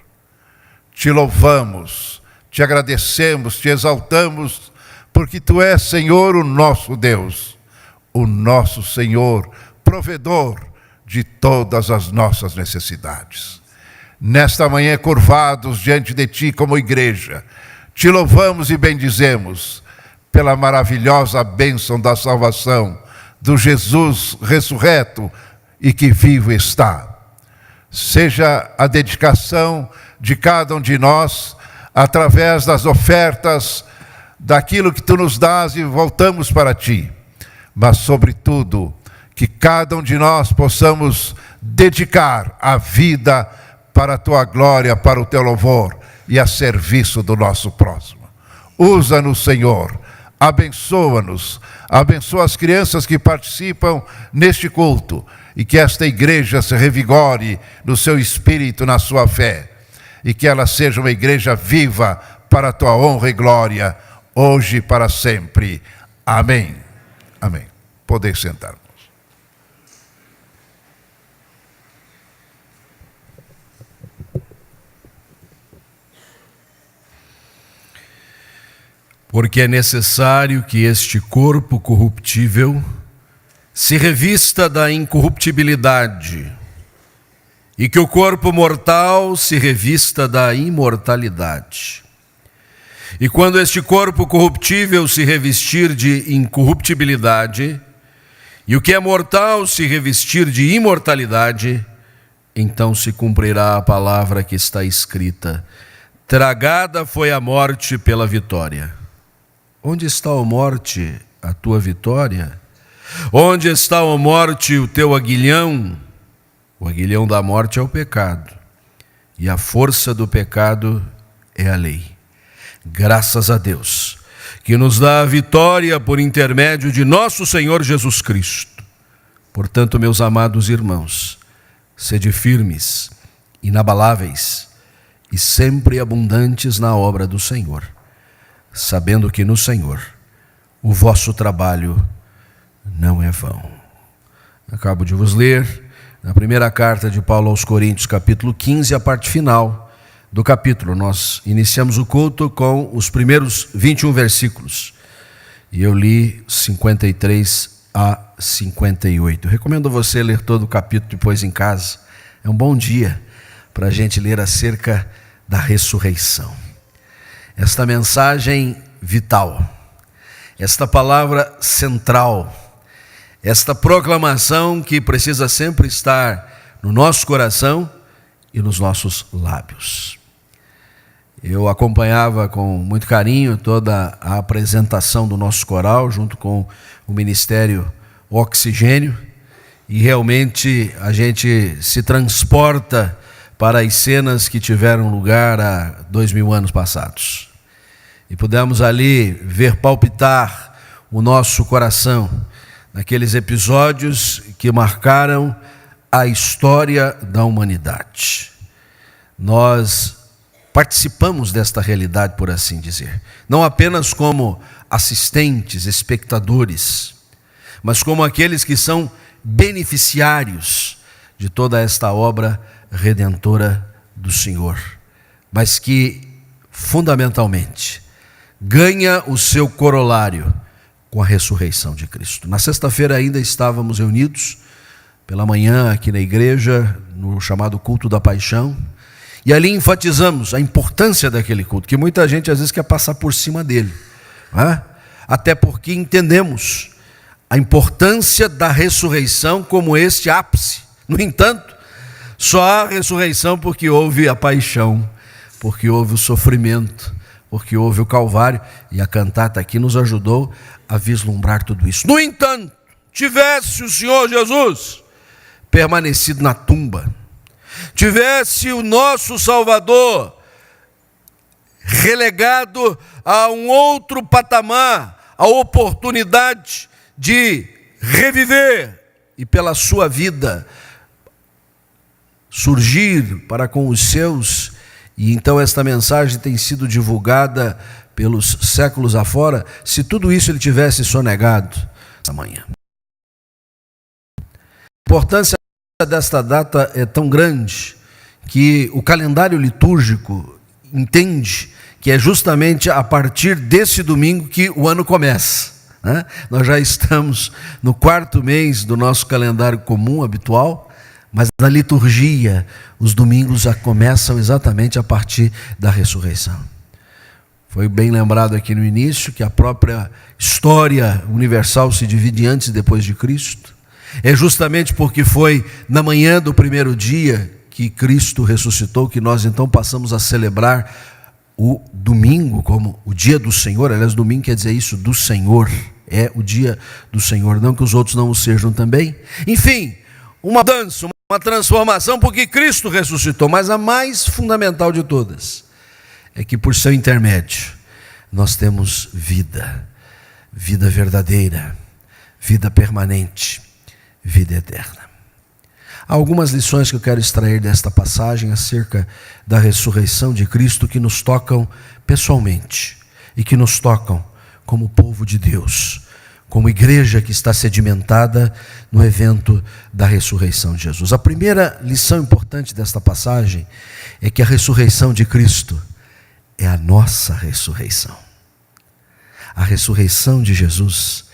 Te louvamos, Te agradecemos, Te exaltamos, porque Tu és, Senhor, o nosso Deus, o nosso Senhor, provedor de todas as nossas necessidades. Nesta manhã, curvados diante de Ti como igreja, Te louvamos e bendizemos pela maravilhosa bênção da salvação do Jesus ressurreto e que vivo está. Seja a dedicação de cada um de nós, através das ofertas, daquilo que Tu nos dás e voltamos para Ti. Mas, sobretudo, que cada um de nós possamos dedicar a vida para a Tua glória, para o Teu louvor e a serviço do nosso próximo. Usa-nos, Senhor, abençoa-nos, abençoa as crianças que participam neste culto e que esta igreja se revigore no seu espírito, na sua fé, e que ela seja uma igreja viva para a Tua honra e glória, hoje e para sempre. Amém. Amém. Podeis sentar. Porque é necessário que este corpo corruptível se revista da incorruptibilidade e que o corpo mortal se revista da imortalidade. E quando este corpo corruptível se revestir de incorruptibilidade e o que é mortal se revestir de imortalidade, então se cumprirá a palavra que está escrita: tragada foi a morte pela vitória. Onde está, ó morte, a tua vitória? Onde está, ó morte, o teu aguilhão? O aguilhão da morte é o pecado, e a força do pecado é a lei. Graças a Deus, que nos dá a vitória por intermédio de nosso Senhor Jesus Cristo. Portanto, meus amados irmãos, sede firmes, inabaláveis e sempre abundantes na obra do Senhor, sabendo que no Senhor o vosso trabalho não é vão. Acabo de vos ler na primeira carta de Paulo aos Coríntios, capítulo 15, a parte final do capítulo. Nós iniciamos o culto com os primeiros 21 versículos e eu li 53 a 58. Recomendo você ler todo o capítulo depois em casa. É um bom dia para a gente ler acerca da ressurreição. Esta mensagem vital, esta palavra central, esta proclamação que precisa sempre estar no nosso coração e nos nossos lábios. Eu acompanhava com muito carinho toda a apresentação do nosso coral, junto com o Ministério Oxigênio, e realmente a gente se transporta para as cenas que tiveram lugar há 2000 anos passados. E pudemos ali ver palpitar o nosso coração naqueles episódios que marcaram a história da humanidade. Nós participamos desta realidade, por assim dizer, não apenas como assistentes, espectadores, mas como aqueles que são beneficiários de toda esta obra redentora do Senhor, mas que, fundamentalmente, ganha o seu corolário com a ressurreição de Cristo. Na sexta-feira ainda estávamos reunidos pela manhã aqui na igreja, no chamado culto da paixão, e ali enfatizamos a importância daquele culto, que muita gente às vezes quer passar por cima dele, não é? Até porque entendemos a importância da ressurreição como este ápice. No entanto, só há ressurreição porque houve a paixão, porque houve o sofrimento, porque houve o Calvário, e a cantata aqui nos ajudou a vislumbrar tudo isso. No entanto, tivesse o Senhor Jesus permanecido na tumba, tivesse o nosso Salvador relegado a um outro patamar, a oportunidade de reviver e pela sua vida surgir para com os seus, e então esta mensagem tem sido divulgada pelos séculos afora, se tudo isso ele tivesse sonegado essa manhã. A importância desta data é tão grande que o calendário litúrgico entende que é justamente a partir desse domingo que o ano começa, né? Nós já estamos no 4º mês do nosso calendário comum, habitual, mas na liturgia os domingos já começam exatamente a partir da ressurreição. Foi bem lembrado aqui no início que a própria história universal se divide antes e depois de Cristo. É justamente porque foi na manhã do primeiro dia que Cristo ressuscitou que nós então passamos a celebrar o domingo como o dia do Senhor. Aliás, domingo quer dizer isso, do Senhor. É o dia do Senhor, não que os outros não o sejam também. Enfim, uma mudança, uma transformação, porque Cristo ressuscitou. Mas a mais fundamental de todas é que por seu intermédio nós temos vida, vida verdadeira, vida permanente, vida eterna. Há algumas lições que eu quero extrair desta passagem acerca da ressurreição de Cristo que nos tocam pessoalmente e que nos tocam como povo de Deus, como igreja que está sedimentada no evento da ressurreição de Jesus. A primeira lição importante desta passagem é que a ressurreição de Cristo é a nossa ressurreição. A ressurreição de Jesus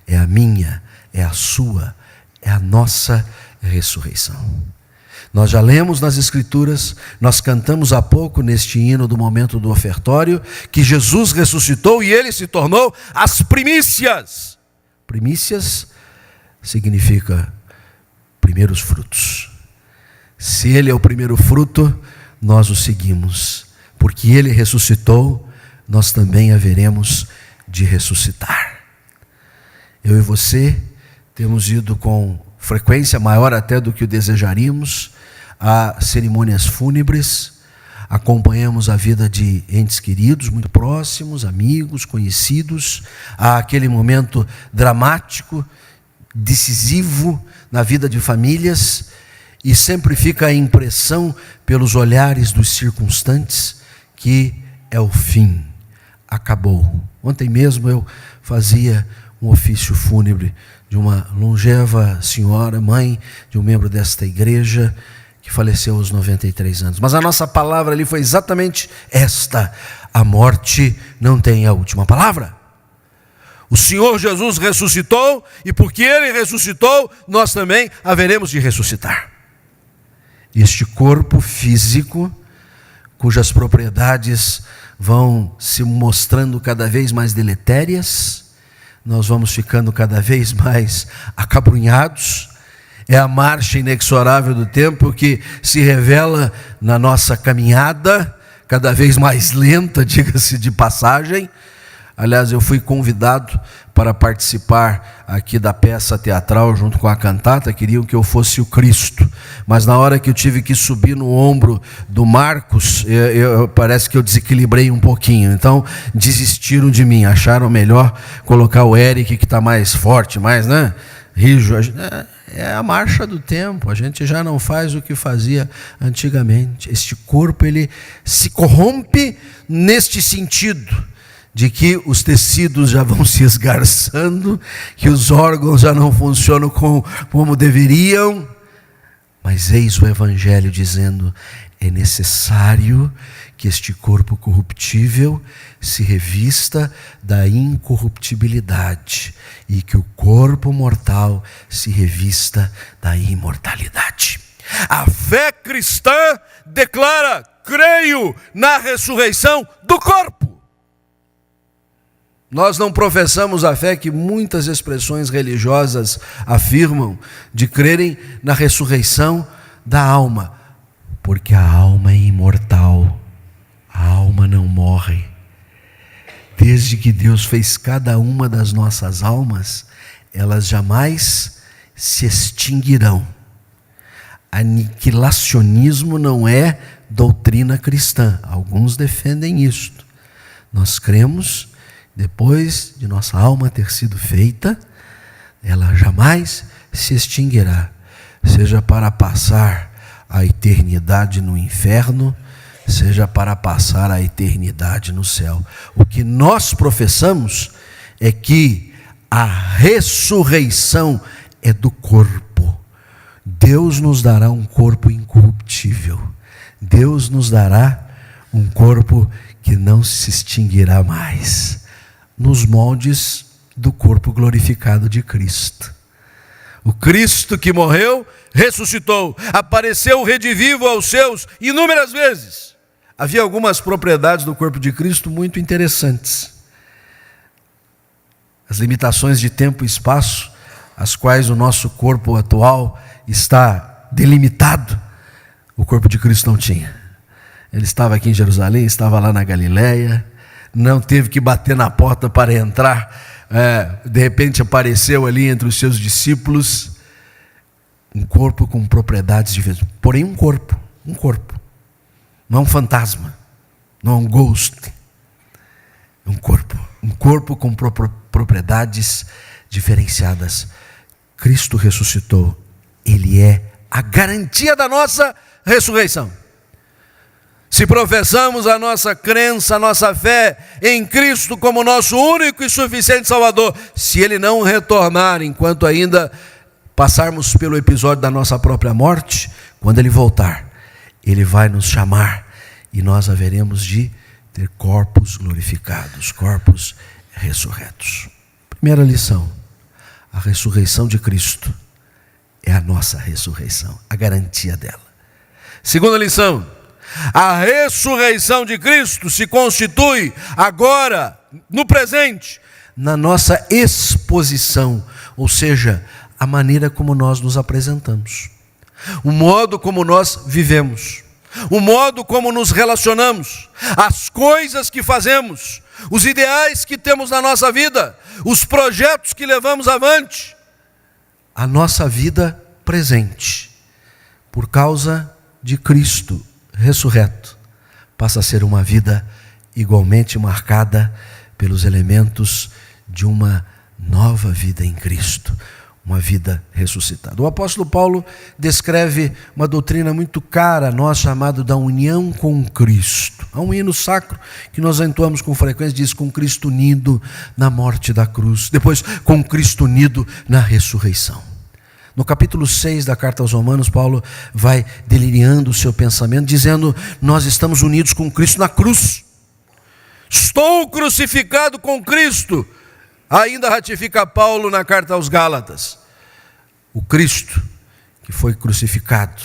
é a minha, é a sua, é a nossa ressurreição. Nós já lemos nas Escrituras, nós cantamos há pouco neste hino do momento do ofertório, que Jesus ressuscitou e ele se tornou as primícias. Primícias significa primeiros frutos. Se ele é o primeiro fruto, nós o seguimos. Porque ele ressuscitou, nós também haveremos de ressuscitar. Eu e você temos ido com frequência maior até do que o desejaríamos a cerimônias fúnebres, acompanhamos a vida de entes queridos, muito próximos, amigos, conhecidos, a aquele momento dramático, decisivo na vida de famílias, e sempre fica a impressão pelos olhares dos circunstantes que é o fim, acabou. Ontem mesmo eu fazia um ofício fúnebre de uma longeva senhora, mãe de um membro desta igreja, que faleceu aos 93 anos. Mas a nossa palavra ali foi exatamente esta: a morte não tem a última palavra. O Senhor Jesus ressuscitou, e porque Ele ressuscitou, nós também haveremos de ressuscitar. Este corpo físico, cujas propriedades vão se mostrando cada vez mais deletérias, nós vamos ficando cada vez mais acabrunhados. É a marcha inexorável do tempo que se revela na nossa caminhada, cada vez mais lenta, diga-se de passagem. Aliás, eu fui convidado para participar aqui da peça teatral junto com a cantata. Queriam que eu fosse o Cristo, mas na hora que eu tive que subir no ombro do Marcos, parece que eu desequilibrei um pouquinho, então desistiram de mim, acharam melhor colocar o Eric, que está mais forte, mais, né, rijo. É a marcha do tempo, a gente já não faz o que fazia antigamente. Este corpo, ele se corrompe neste sentido, de que os tecidos já vão se esgarçando, que os órgãos já não funcionam como deveriam. Mas eis o Evangelho dizendo: é necessário que este corpo corruptível se revista da incorruptibilidade e que o corpo mortal se revista da imortalidade. A fé cristã declara: creio na ressurreição do corpo. Nós não professamos a fé que muitas expressões religiosas afirmam, de crerem na ressurreição da alma, porque a alma é imortal, a alma não morre. Desde que Deus fez cada uma das nossas almas, elas jamais se extinguirão. Aniquilacionismo não é doutrina cristã, alguns defendem isto. Nós cremos, depois de nossa alma ter sido feita, ela jamais se extinguirá, seja para passar a eternidade no inferno, seja para passar a eternidade no céu. O que nós professamos é que a ressurreição é do corpo. Deus nos dará um corpo incorruptível. Deus nos dará um corpo que não se extinguirá mais, nos moldes do corpo glorificado de Cristo. O Cristo que morreu, ressuscitou, apareceu redivivo aos seus inúmeras vezes. Havia algumas propriedades do corpo de Cristo muito interessantes. As limitações de tempo e espaço, as quais o nosso corpo atual está delimitado, o corpo de Cristo não tinha. Ele estava aqui em Jerusalém, estava lá na Galileia, não teve que bater na porta para entrar, de repente apareceu ali entre os seus discípulos, um corpo com propriedades diferentes, porém um corpo, não é um fantasma, não é um ghost, é um corpo com propriedades diferenciadas. Cristo ressuscitou, Ele é a garantia da nossa ressurreição. Se professamos a nossa crença, a nossa fé em Cristo como nosso único e suficiente Salvador, se Ele não retornar enquanto ainda passarmos pelo episódio da nossa própria morte, quando Ele voltar, Ele vai nos chamar e nós haveremos de ter corpos glorificados, corpos ressurretos. Primeira lição: a ressurreição de Cristo é a nossa ressurreição, a garantia dela. Segunda lição: a ressurreição de Cristo se constitui agora, no presente, na nossa exposição, ou seja, a maneira como nós nos apresentamos, o modo como nós vivemos, o modo como nos relacionamos, as coisas que fazemos, os ideais que temos na nossa vida, os projetos que levamos avante, a nossa vida presente, por causa de Cristo ressurreto, passa a ser uma vida igualmente marcada pelos elementos de uma nova vida em Cristo, uma vida ressuscitada. O apóstolo Paulo descreve uma doutrina muito cara a nós, chamada da união com Cristo. Há um hino sacro que nós entoamos com frequência, diz: com Cristo unido na morte da cruz, depois com Cristo unido na ressurreição. No capítulo 6 da carta aos Romanos, Paulo vai delirando o seu pensamento, dizendo: nós estamos unidos com Cristo na cruz. Estou crucificado com Cristo. Ainda ratifica Paulo na carta aos Gálatas. O Cristo que foi crucificado,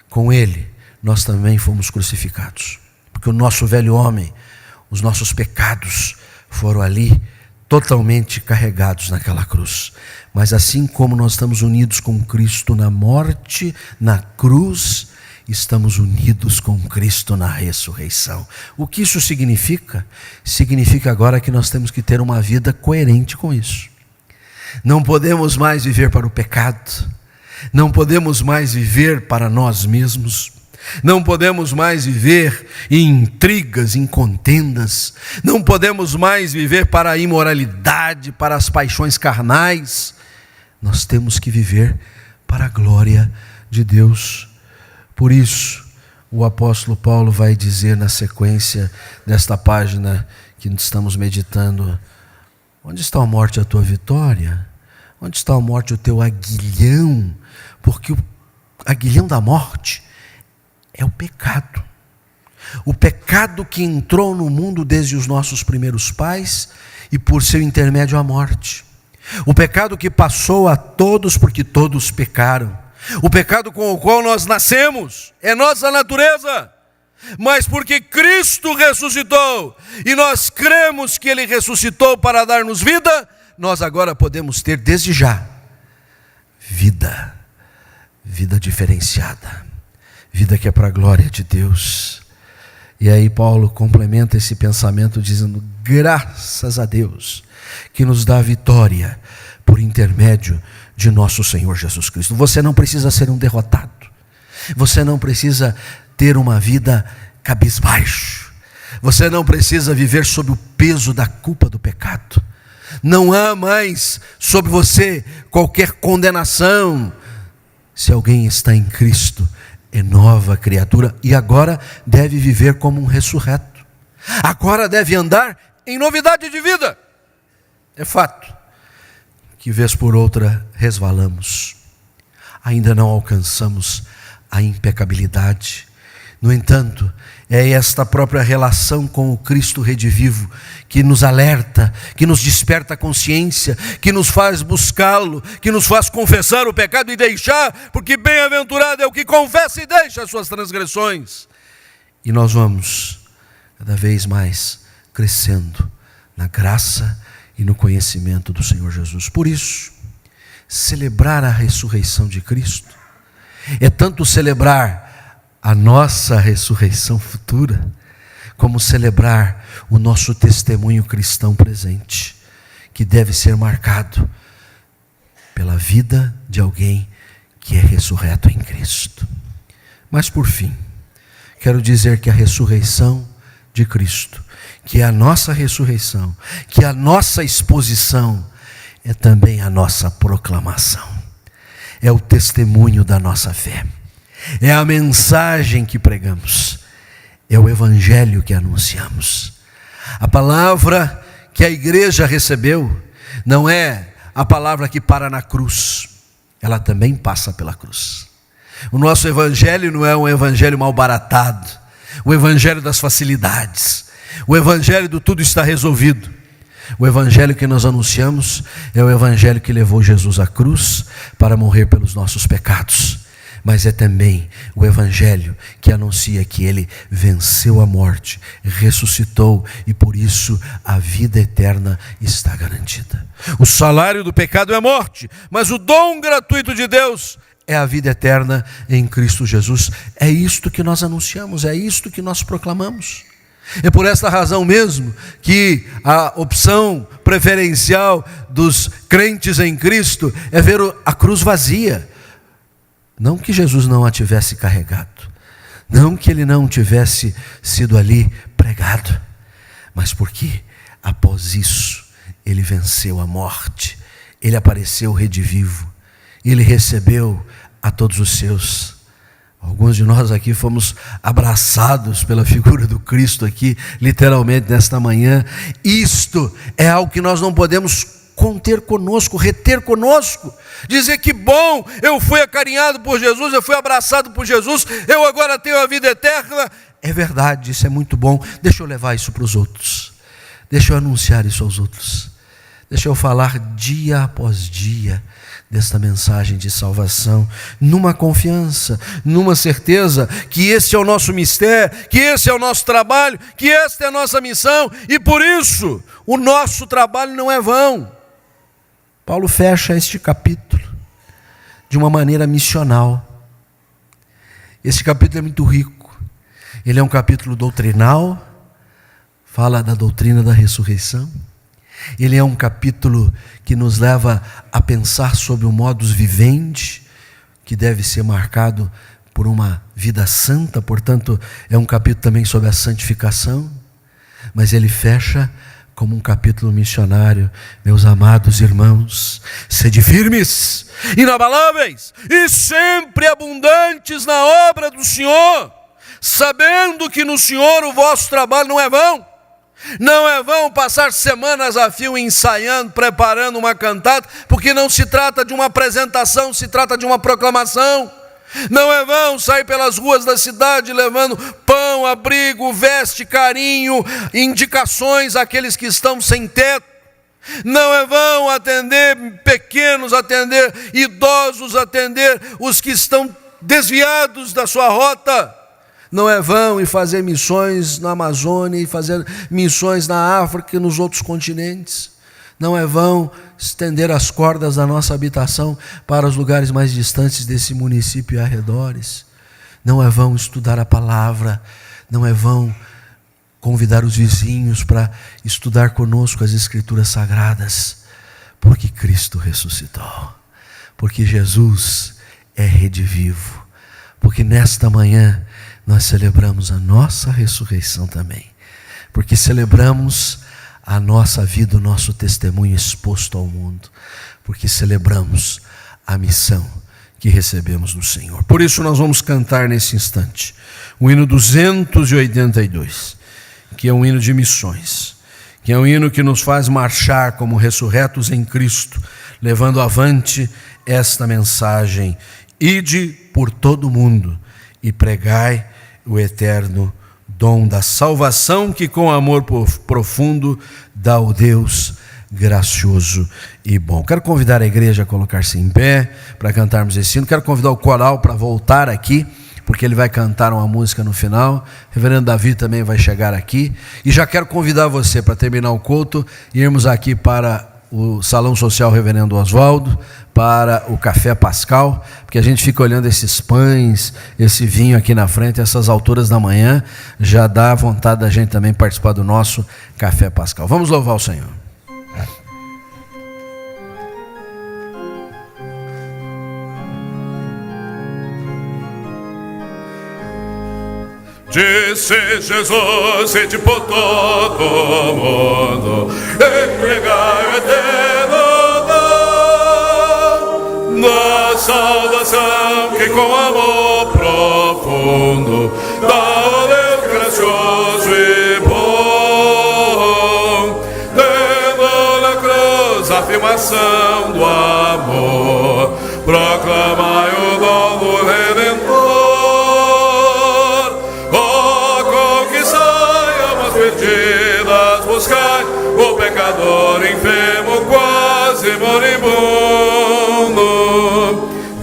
com Ele nós também fomos crucificados. Porque o nosso velho homem, os nossos pecados foram ali totalmente carregados naquela cruz. Mas assim como nós estamos unidos com Cristo na morte, na cruz, estamos unidos com Cristo na ressurreição. O que isso significa? Significa agora que nós temos que ter uma vida coerente com isso. Não podemos mais viver para o pecado, não podemos mais viver para nós mesmos, não podemos mais viver em intrigas, em contendas, não podemos mais viver para a imoralidade, para as paixões carnais. Nós temos que viver para a glória de Deus. Por isso, o apóstolo Paulo vai dizer na sequência desta página que estamos meditando: onde está a morte a tua vitória? Onde está a morte o teu aguilhão? Porque o aguilhão da morte é o pecado. O pecado que entrou no mundo desde os nossos primeiros pais e por seu intermédio a morte. O pecado que passou a todos porque todos pecaram. O pecado com o qual nós nascemos, é nossa natureza. Mas porque Cristo ressuscitou e nós cremos que Ele ressuscitou para dar-nos vida, nós agora podemos ter desde já vida diferenciada, vida que é para a glória de Deus. E aí Paulo complementa esse pensamento dizendo: graças a Deus que nos dá vitória por intermédio de nosso Senhor Jesus Cristo. Você não precisa ser um derrotado, você não precisa ter uma vida cabisbaixo, você não precisa viver sob o peso da culpa do pecado. Não há mais sobre você qualquer condenação. Se alguém está em Cristo, é nova criatura e agora deve viver como um ressurreto. Agora deve andar em novidade de vida. É fato que vez por outra resvalamos. Ainda não alcançamos a impecabilidade. No entanto, é esta própria relação com o Cristo redivivo que nos alerta, que nos desperta a consciência, que nos faz buscá-lo, que nos faz confessar o pecado e deixar, porque bem-aventurado é o que confessa e deixa as suas transgressões. E nós vamos cada vez mais crescendo na graça e no conhecimento do Senhor Jesus. Por isso, celebrar a ressurreição de Cristo é tanto celebrar a nossa ressurreição futura, como celebrar o nosso testemunho cristão presente, que deve ser marcado pela vida de alguém que é ressurreto em Cristo. Mas por fim, quero dizer que a ressurreição de Cristo, que é a nossa ressurreição, que é a nossa exposição, é também a nossa proclamação, é o testemunho da nossa fé. É a mensagem que pregamos, é o evangelho que anunciamos. A palavra que a igreja recebeu não é a palavra que para na cruz, ela também passa pela cruz. O nosso evangelho não é um evangelho mal baratado, o evangelho das facilidades, o evangelho do tudo está resolvido. O evangelho que nós anunciamos é o evangelho que levou Jesus à cruz para morrer pelos nossos pecados. Mas é também o evangelho que anuncia que ele venceu a morte, ressuscitou e por isso a vida eterna está garantida. O salário do pecado é a morte, mas o dom gratuito de Deus é a vida eterna em Cristo Jesus. É isto que nós anunciamos, é isto que nós proclamamos. É por esta razão mesmo que a opção preferencial dos crentes em Cristo é ver a cruz vazia. Não que Jesus não a tivesse carregado, não que ele não tivesse sido ali pregado, mas porque após isso ele venceu a morte, ele apareceu redivivo, ele recebeu a todos os seus. Alguns de nós aqui fomos abraçados pela figura do Cristo aqui, literalmente nesta manhã. Isto é algo que nós não podemos conter conosco, reter conosco, dizer que bom, eu fui acarinhado por Jesus, eu fui abraçado por Jesus, eu agora tenho a vida eterna. É verdade, isso é muito bom. Deixa eu levar isso para os outros, deixa eu anunciar isso aos outros, deixa eu falar dia após dia desta mensagem de salvação, numa confiança, numa certeza que esse é o nosso mistério, que esse é o nosso trabalho, que esta é a nossa missão, e por isso o nosso trabalho não é vão. Paulo fecha este capítulo de uma maneira missional. Este capítulo é muito rico. Ele é um capítulo doutrinal, fala da doutrina da ressurreição. Ele é um capítulo que nos leva a pensar sobre o modus vivendi, que deve ser marcado por uma vida santa, portanto, é um capítulo também sobre a santificação, mas ele fecha como um capítulo missionário. Meus amados irmãos, sede firmes, inabaláveis e sempre abundantes na obra do Senhor, sabendo que no Senhor o vosso trabalho não é vão. Não é vão passar semanas a fio ensaiando, preparando uma cantata, porque não se trata de uma apresentação, se trata de uma proclamação. Não é vão sair pelas ruas da cidade levando pão, abrigo, veste, carinho, indicações àqueles que estão sem teto. Não é vão atender pequenos, atender idosos, atender os que estão desviados da sua rota. Não é vão ir fazer missões na Amazônia e fazer missões na África e nos outros continentes. Não é vão estender as cordas da nossa habitação para os lugares mais distantes desse município e arredores. Não é vão estudar a palavra. Não é vão convidar os vizinhos para estudar conosco as Escrituras Sagradas. Porque Cristo ressuscitou. Porque Jesus é redivivo. Porque nesta manhã nós celebramos a nossa ressurreição também. Porque celebramos a nossa vida, o nosso testemunho exposto ao mundo, porque celebramos a missão que recebemos do Senhor. Por isso nós vamos cantar nesse instante o hino 282, que é um hino de missões, que é um hino que nos faz marchar como ressurretos em Cristo, levando avante esta mensagem: ide por todo o mundo e pregai o eterno dom da salvação que com amor profundo dá o Deus gracioso e bom. Quero convidar a igreja a colocar-se em pé para cantarmos esse hino. Quero convidar o coral para voltar aqui, porque ele vai cantar uma música no final. O reverendo Davi também vai chegar aqui. E já quero convidar você para terminar o culto e irmos aqui para o Salão Social Reverendo Oswaldo, para o Café Pascal, porque a gente fica olhando esses pães, esse vinho aqui na frente, essas alturas da manhã, já dá vontade da gente também participar do nosso Café Pascal. Vamos louvar o Senhor. Disse Jesus, ide por todo mundo e pregai o eterno dom da salvação que com amor profundo dá o Deus gracioso e bom, tendo na cruz a afirmação do amor, proclamai o dom do Redentor. Perdidas, buscai o pecador enfermo, quase moribundo.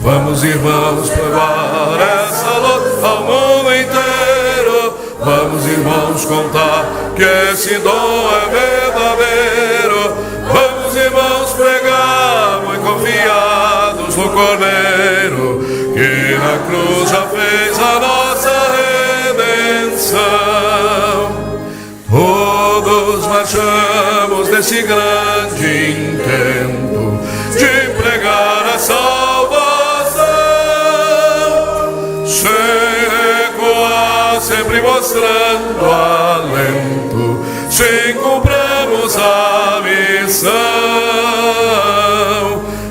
Vamos, irmãos, levar essa luz ao mundo inteiro. Vamos, irmãos, contar que esse dom é verdadeiro. Vamos, irmãos, pregar muito confiados no Cordeiro, que na cruz já fez a nossa redenção. Todos marchamos nesse grande intento de pregar a salvação, sem recuar, sempre mostrando alento, sem cumpramos a missão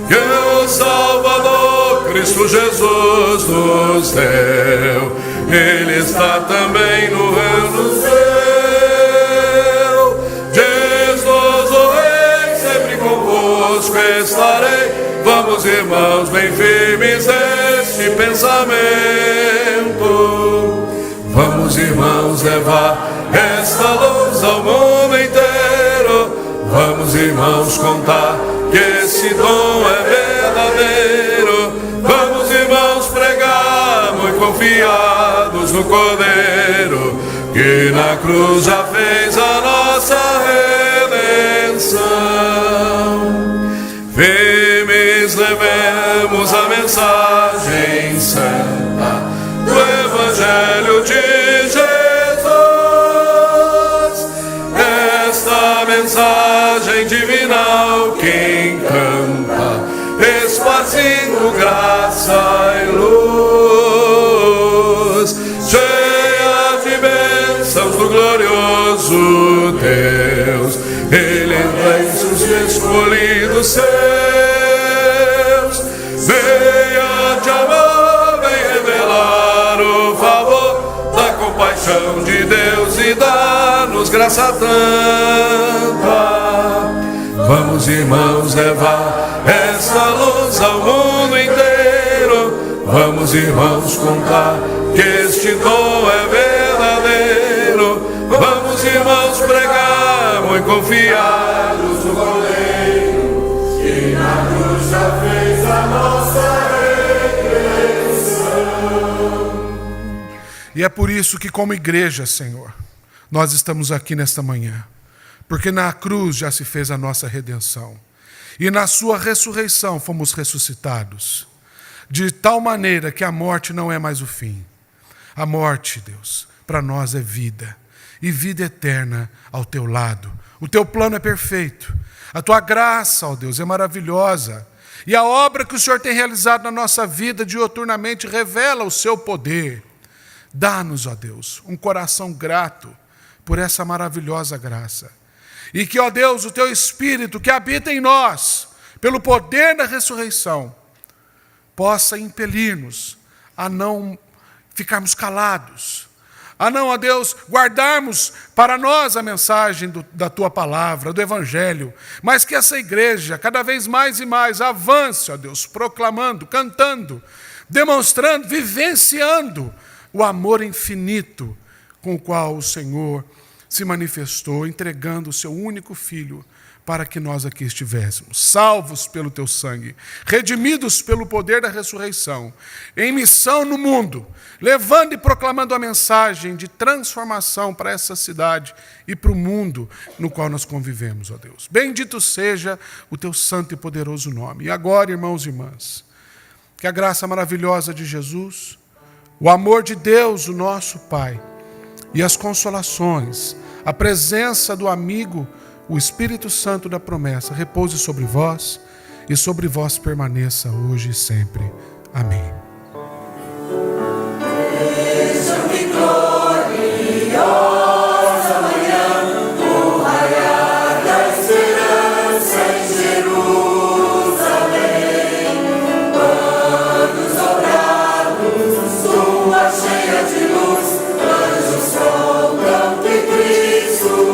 que o Salvador Cristo Jesus nos deu. Ele está também no reino do céu. Estarei, vamos, irmãos, bem firmes neste pensamento. Vamos, irmãos, levar esta luz ao mundo inteiro. Vamos, irmãos, contar que esse dom é verdadeiro. Vamos, irmãos, pregar muito confiados no Cordeiro, que na cruz já fez a nossa redenção. Firmes levemos a mensagem santa do Evangelho de Jesus, esta mensagem divinal que encanta, esparcindo graça e luz, cheia de bênçãos do glorioso Deus. Ele entre os escolhidos seus, venha de amor, vem revelar o favor da compaixão de Deus e dar-nos graça tanta. Vamos, irmãos, levar esta luz ao mundo inteiro. Vamos, irmãos, contar que este dom é verdadeiro. Vamos, irmãos, pregar muito confiados no Cordeiro, que na cruz já fez a nossa redenção. E é por isso que, como igreja, Senhor, nós estamos aqui nesta manhã, porque na cruz já se fez a nossa redenção, e na sua ressurreição fomos ressuscitados, de tal maneira que a morte não é mais o fim. A morte, Deus, para nós é vida, e vida eterna ao teu lado. O teu plano é perfeito. A tua graça, ó Deus, é maravilhosa. E a obra que o Senhor tem realizado na nossa vida diuturnamente revela o seu poder. Dá-nos, ó Deus, um coração grato por essa maravilhosa graça. E que, ó Deus, o teu Espírito que habita em nós, pelo poder da ressurreição, possa impelir-nos a não ficarmos calados, a não, ó Deus, guardarmos para nós a mensagem da Tua palavra, do Evangelho, mas que essa igreja, cada vez mais e mais, avance, ó Deus, proclamando, cantando, demonstrando, vivenciando o amor infinito com o qual o Senhor se manifestou, entregando o Seu único Filho para que nós aqui estivéssemos, salvos pelo Teu sangue, redimidos pelo poder da ressurreição, em missão no mundo, levando e proclamando a mensagem de transformação para essa cidade e para o mundo no qual nós convivemos, ó Deus. Bendito seja o Teu santo e poderoso nome. E agora, irmãos e irmãs, que a graça maravilhosa de Jesus, o amor de Deus, o nosso Pai, e as consolações, a presença do amigo, o Espírito Santo da promessa, repouse sobre vós e sobre vós permaneça hoje e sempre. Amém. Veja-me gloriosa manhã, o raiar da esperança em Jerusalém. Panos dobrados, lua cheia de luz, anjos contam que Cristo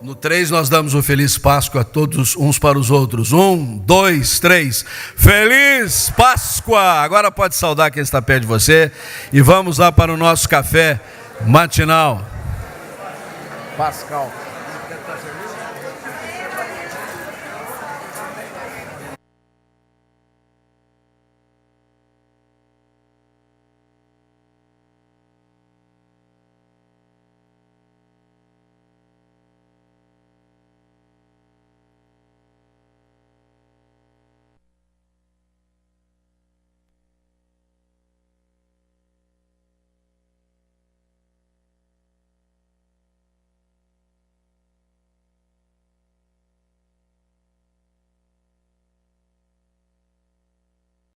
No 3 nós damos um Feliz Páscoa a todos, uns para os outros. 1, 2, 3. Feliz Páscoa! Agora pode saudar quem está perto de você. E vamos lá para o nosso café matinal. Pascal.